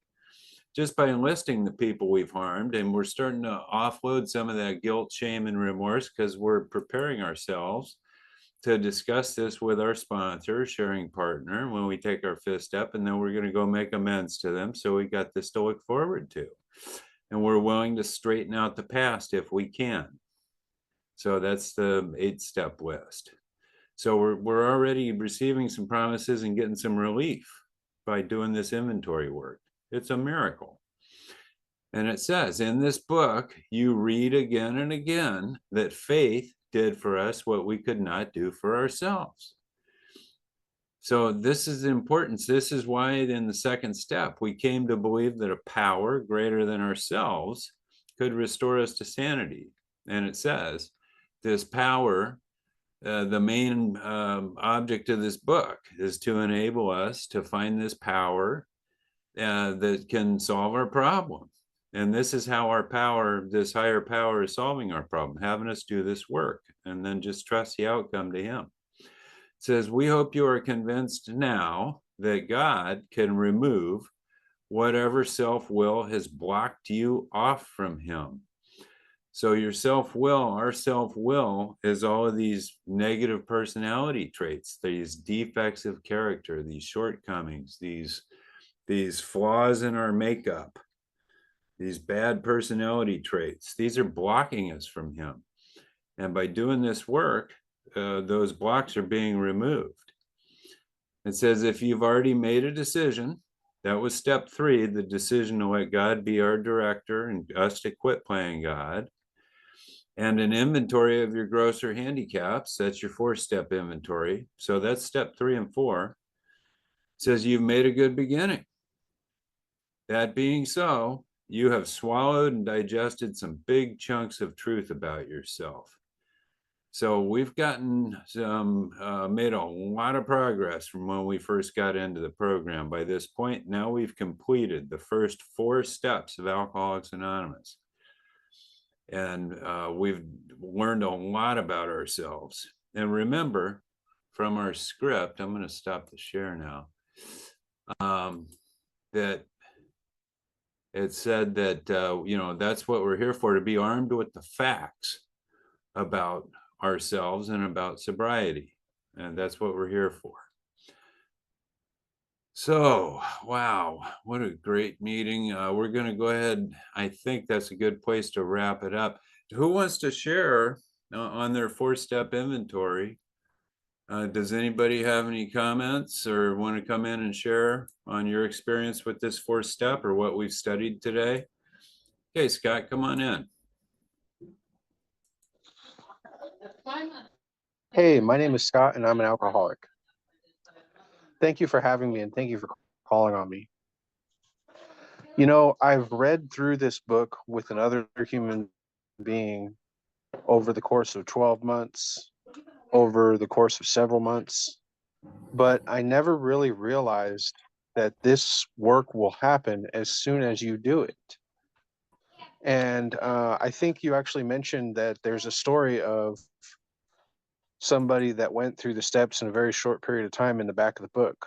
just by enlisting the people we've harmed. And we're starting to offload some of that guilt, shame, and remorse because we're preparing ourselves to discuss this with our sponsor, sharing partner, when we take our fifth step. And then we're going to go make amends to them. So we got this to look forward to. And we're willing to straighten out the past if we can. So that's the 8-step list. So we're already receiving some promises and getting some relief by doing this inventory work. It's a miracle. And it says in this book, you read again and again that faith did for us what we could not do for ourselves. So this is the importance. This is why in the second step, we came to believe that a power greater than ourselves could restore us to sanity. And it says this power, the main object of this book is to enable us to find this power that can solve our problem. And this is how our power, this higher power, is solving our problem, having us do this work and then just trust the outcome to him. It says, we hope you are convinced now that God can remove whatever self-will has blocked you off from him. So your self-will, our self-will, is all of these negative personality traits, these defects of character, these shortcomings, these flaws in our makeup, these bad personality traits. These are blocking us from him. And by doing this work, those blocks are being removed. It says, if you've already made a decision, that was step 3, the decision to let God be our director and us to quit playing God. And an inventory of your grosser handicaps, that's your 4-step inventory. So that's step 3 and 4. It says you've made a good beginning. That being so, you have swallowed and digested some big chunks of truth about yourself. So we've gotten some, made a lot of progress from when we first got into the program. By this point, now we've completed the first 4 steps of Alcoholics Anonymous. And we've learned a lot about ourselves. And remember, from our script, I'm going to stop the share now, that it said that, you know, that's what we're here for, to be armed with the facts about ourselves and about sobriety. And that's what we're here for. So, wow, what a great meeting. We're going to go ahead. I think that's a good place to wrap it up. Who wants to share on their 4-step inventory? Does anybody have any comments or want to come in and share on your experience with this 4th step or what we've studied today? Okay, Scott, come on in. Hey, my name is Scott and I'm an alcoholic. Thank you for having me and thank you for calling on me. You know, I've read through this book with another human being over the course of 12 months, over the course of several months, but I never really realized that this work will happen as soon as you do it. And I think you actually mentioned that there's a story of somebody that went through the steps in a very short period of time in the back of the book.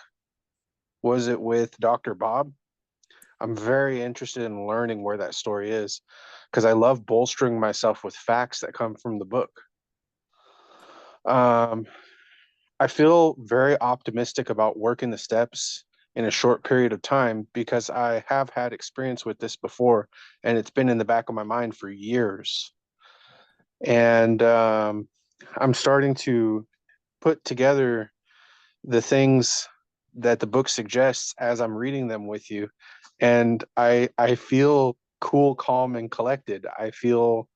Was it with Dr. Bob? I'm very interested in learning where that story is because I love bolstering myself with facts that come from the book. I feel very optimistic about working the steps in a short period of time because I have had experience with this before and it's been in the back of my mind for years. And I'm starting to put together the things that the book suggests as I'm reading them with you. And I feel cool, calm, and collected. I feel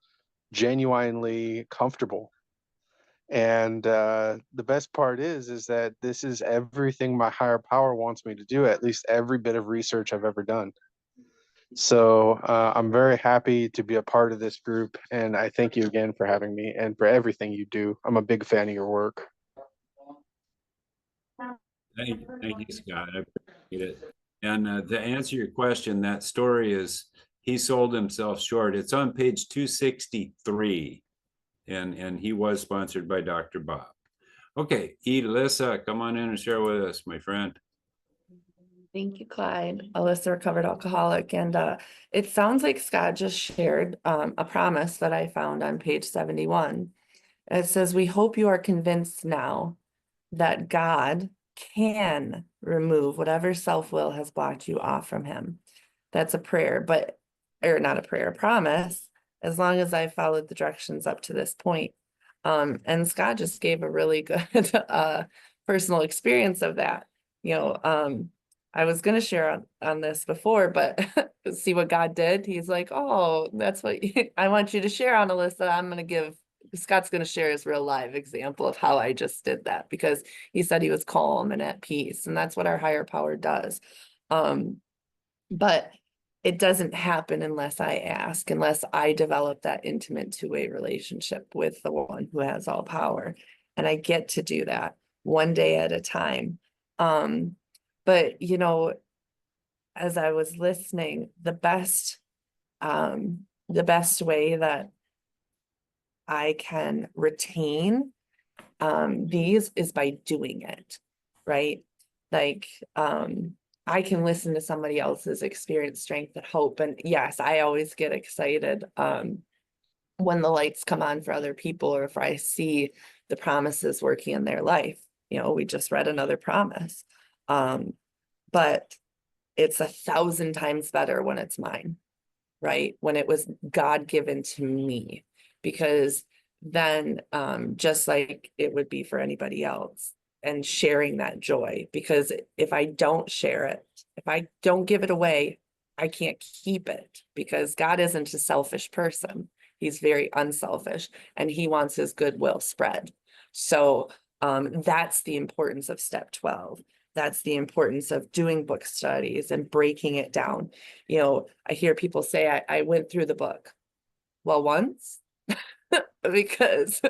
genuinely comfortable. And the best part is that this is everything my higher power wants me to do, at least every bit of research I've ever done. So I'm very happy to be a part of this group. And I thank you again for having me and for everything you do. I'm a big fan of your work. Thank you, Scott. I appreciate it. And to answer your question, that story is he sold himself short. It's on page 263 And he was sponsored by Dr. Bob. Okay, Alyssa, come on in and share with us, my friend. Thank you, Clyde. Alyssa, recovered alcoholic. And it sounds like Scott just shared a promise that I found on page 71. It says, "We hope you are convinced now that God can remove whatever self-will has blocked you off from him." That's a prayer, or not a prayer, a promise, as long as I followed the directions up to this point. And Scott just gave a really good personal experience of that. I was going to share on this before, but see what God did. He's like, "Oh, that's what I want you to share on, Alyssa. Scott's going to share his real live example of how I just did that, because he said he was calm and at peace, and that's what our higher power does. But it doesn't happen unless I ask, unless I develop that intimate two-way relationship with the one who has all power. And I get to do that one day at a time. But as I was listening, the best way that I can retain these is by doing it, right? Like, I can listen to somebody else's experience, strength, and hope. And yes, I always get excited when the lights come on for other people, or if I see the promises working in their life. We just read another promise. But it's 1,000 times better when it's mine, right? When it was God given to me, because then just like it would be for anybody else, and sharing that joy, because if I don't share it, if I don't give it away, I can't keep it, because God isn't a selfish person. He's very unselfish, and he wants his goodwill spread. So that's the importance of step 12. That's the importance of doing book studies and breaking it down. I hear people say, I went through the book. Well, once, because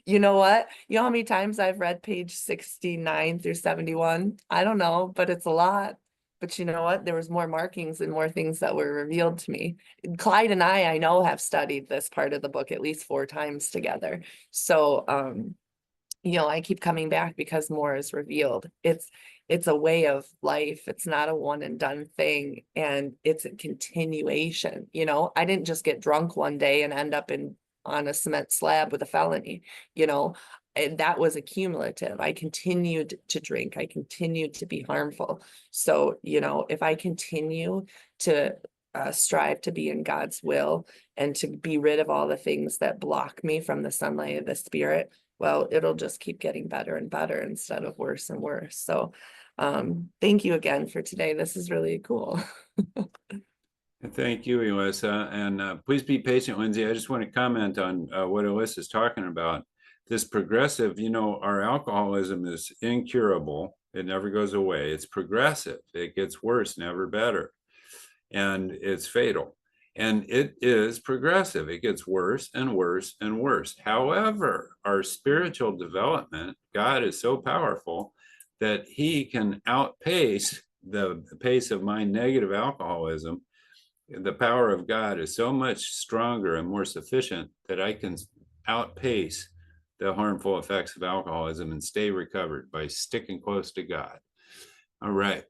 you know what? You know how many times I've read page 69 through 71? I don't know, but it's a lot. But you know what? There was more markings and more things that were revealed to me. Clyde and I know, have studied this part of the book at least 4 times together. So, I keep coming back because more is revealed. It's a way of life. It's not a one and done thing. And it's a continuation. I didn't just get drunk one day and end up on a cement slab with a felony, and that was accumulative. I continued to drink. I continued to be harmful. So, if I continue to strive to be in God's will and to be rid of all the things that block me from the sunlight of the Spirit, well, it'll just keep getting better and better instead of worse and worse. So thank you again for today. This is really cool. Thank you, Alyssa. And please be patient, Lindsay. I just want to comment on what Alyssa is talking about. This progressive, our alcoholism is incurable. It never goes away. It's progressive. It gets worse, never better. And it's fatal. And it is progressive. It gets worse and worse and worse. However, our spiritual development, God is so powerful that he can outpace the pace of my negative alcoholism. The power of God is so much stronger and more sufficient that I can outpace the harmful effects of alcoholism and stay recovered by sticking close to God. All right.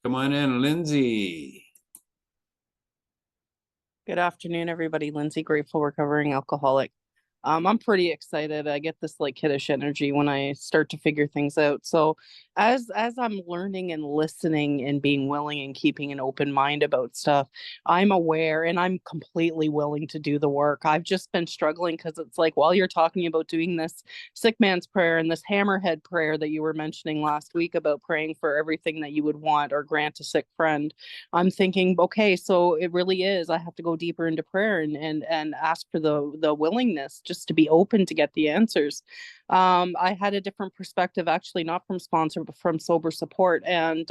Come on in, Lindsay. Good afternoon, everybody. Lindsay, grateful recovering alcoholic. I'm pretty excited. I get this like kiddish energy when I start to figure things out. So as I'm learning and listening and being willing and keeping an open mind about stuff, I'm aware and I'm completely willing to do the work. I've just been struggling because it's like, while you're talking about doing this sick man's prayer and this hammerhead prayer that you were mentioning last week about praying for everything that you would want or grant a sick friend, I'm thinking, okay, so it really is. I have to go deeper into prayer and ask for the willingness just to be open to get the answers. I had a different perspective, actually, not from sponsor, but from sober support. And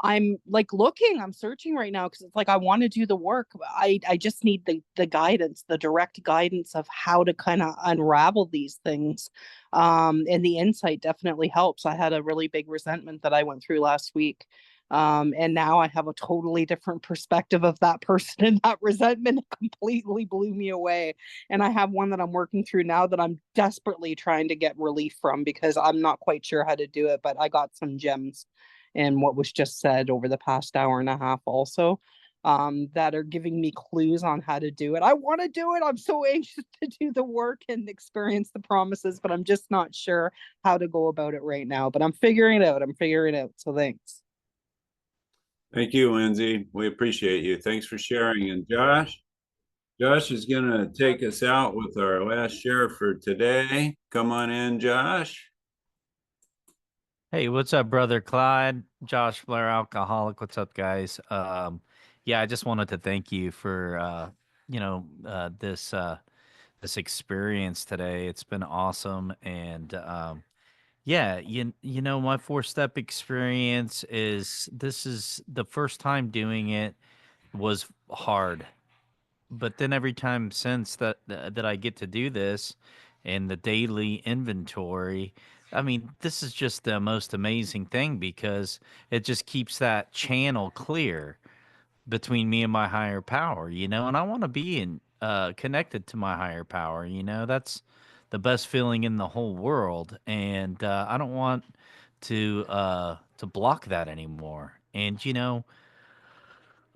I'm like I'm searching right now because it's like I want to do the work. I just need the guidance, the direct guidance of how to kind of unravel these things. And the insight definitely helps. I had a really big resentment that I went through last week. And now I have a totally different perspective of that person, and that resentment completely blew me away. And I have one that I'm working through now that I'm desperately trying to get relief from, because I'm not quite sure how to do it, but I got some gems in what was just said over the past hour and a half also, that are giving me clues on how to do it. I want to do it. I'm so anxious to do the work and experience the promises, but I'm just not sure how to go about it right now. But I'm figuring it out. So thanks. Thank you, Lindsay. We appreciate you. Thanks for sharing. And Josh is going to take us out with our last share for today. Come on in, Josh. Hey, what's up, brother Clyde? Josh Blair, alcoholic. What's up, guys? Yeah, I just wanted to thank you for this experience today. It's been awesome, and yeah, you know, my 4-step experience is this is the first time doing it was hard, but then every time since that I get to do this and the daily inventory, I mean, this is just the most amazing thing because it just keeps that channel clear between me and my higher power, you know, and I want to be connected to my higher power, you know. That's the best feeling in the whole world, and I don't want to block that anymore. And you know,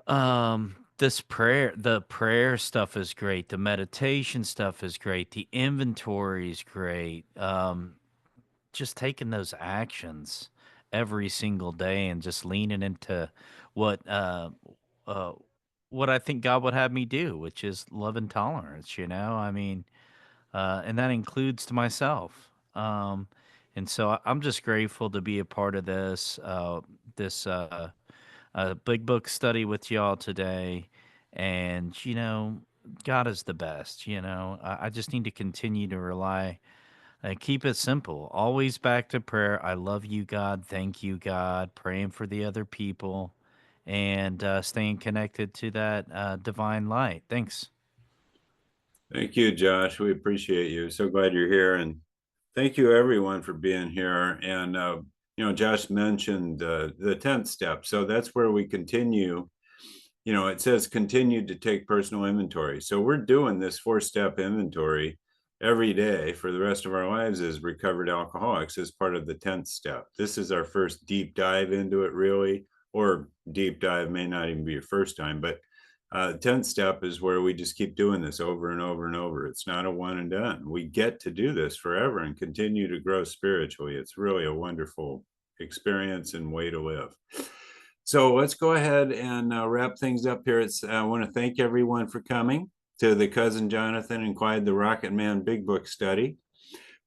the prayer stuff is great. The meditation stuff is great. The inventory is great. Just taking those actions every single day and just leaning into what uh uh what I think God would have me do, which is love and tolerance, you know? I mean, and that includes to myself. And so I'm just grateful to be a part of this big book study with y'all today. And, you know, God is the best, you know. I just need to continue to rely keep it simple. Always back to prayer. I love you, God. Thank you, God. Praying for the other people and staying connected to that divine light. Thanks. Thank you, Josh. We appreciate you. So glad you're here. And thank you, everyone, for being here. And, Josh mentioned the 10th step. So that's where we continue. You know, it says continue to take personal inventory. So we're doing this 4-step inventory every day for the rest of our lives as recovered alcoholics as part of the 10th step. This is our first deep dive into it, really, or deep dive may not even be your first time, but 10th step is where we just keep doing this over and over and over. It's not a one and done. We get to do this forever and continue to grow spiritually. It's really a wonderful experience and way to live. So let's go ahead and wrap things up here. I want to thank everyone for coming to the Cuzin Jonathan and Clyde the Rocketman Big Book Study.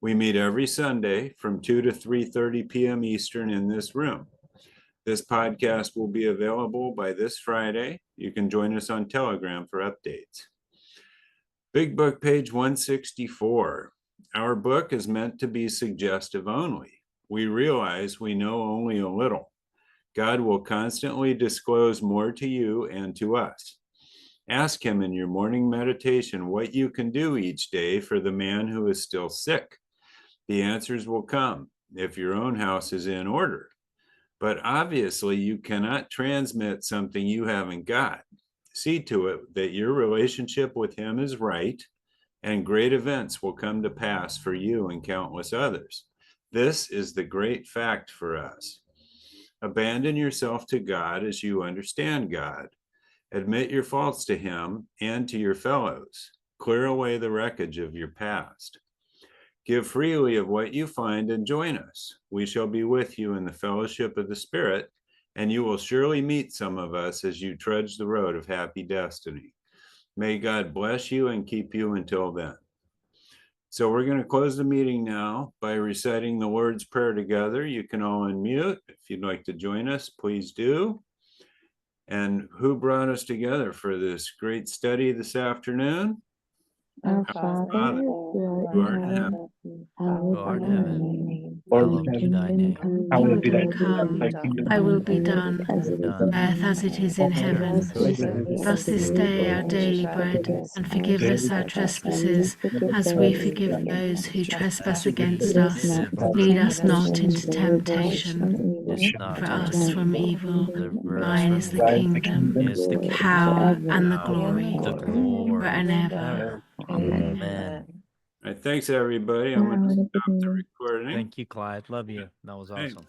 We meet every Sunday from 2 to 3:30 p.m. Eastern in this room. This podcast will be available by this Friday. You can join us on Telegram for updates. Big Book, page 164. Our book is meant to be suggestive only. We realize we know only a little. God will constantly disclose more to you and to us. Ask him in your morning meditation what you can do each day for the man who is still sick. The answers will come if your own house is in order. But obviously, you cannot transmit something you haven't got. See to it that your relationship with him is right, and great events will come to pass for you and countless others. This is the great fact for us. Abandon yourself to God as you understand God. Admit your faults to him and to your fellows. Clear away the wreckage of your past. Give freely of what you find and join us. We shall be with you in the fellowship of the Spirit, and you will surely meet some of us as you trudge the road of happy destiny. May God bless you and keep you until then. So we're going to close the meeting now by reciting the Lord's Prayer together. You can all unmute. If you'd like to join us, please do. And who brought us together for this great study this afternoon? Our Father, Father, who art in heaven, hallowed Lord be in your heaven, name. Lord, hallowed be thy name. Kingdom come, thy will be done, Done. earth as it is in heaven. Give us this day our daily bread, and forgive us our trespasses, as we forgive those who trespass against us. Lead us not into temptation, Not for to us from evil. deliver us Thine from is the kingdom, is the kingdom, power, and the power, glory, the glory forever. Amen. All right, thanks everybody. I'm going to stop the recording. Thank you, Clyde. Love you. That was Hey. awesome.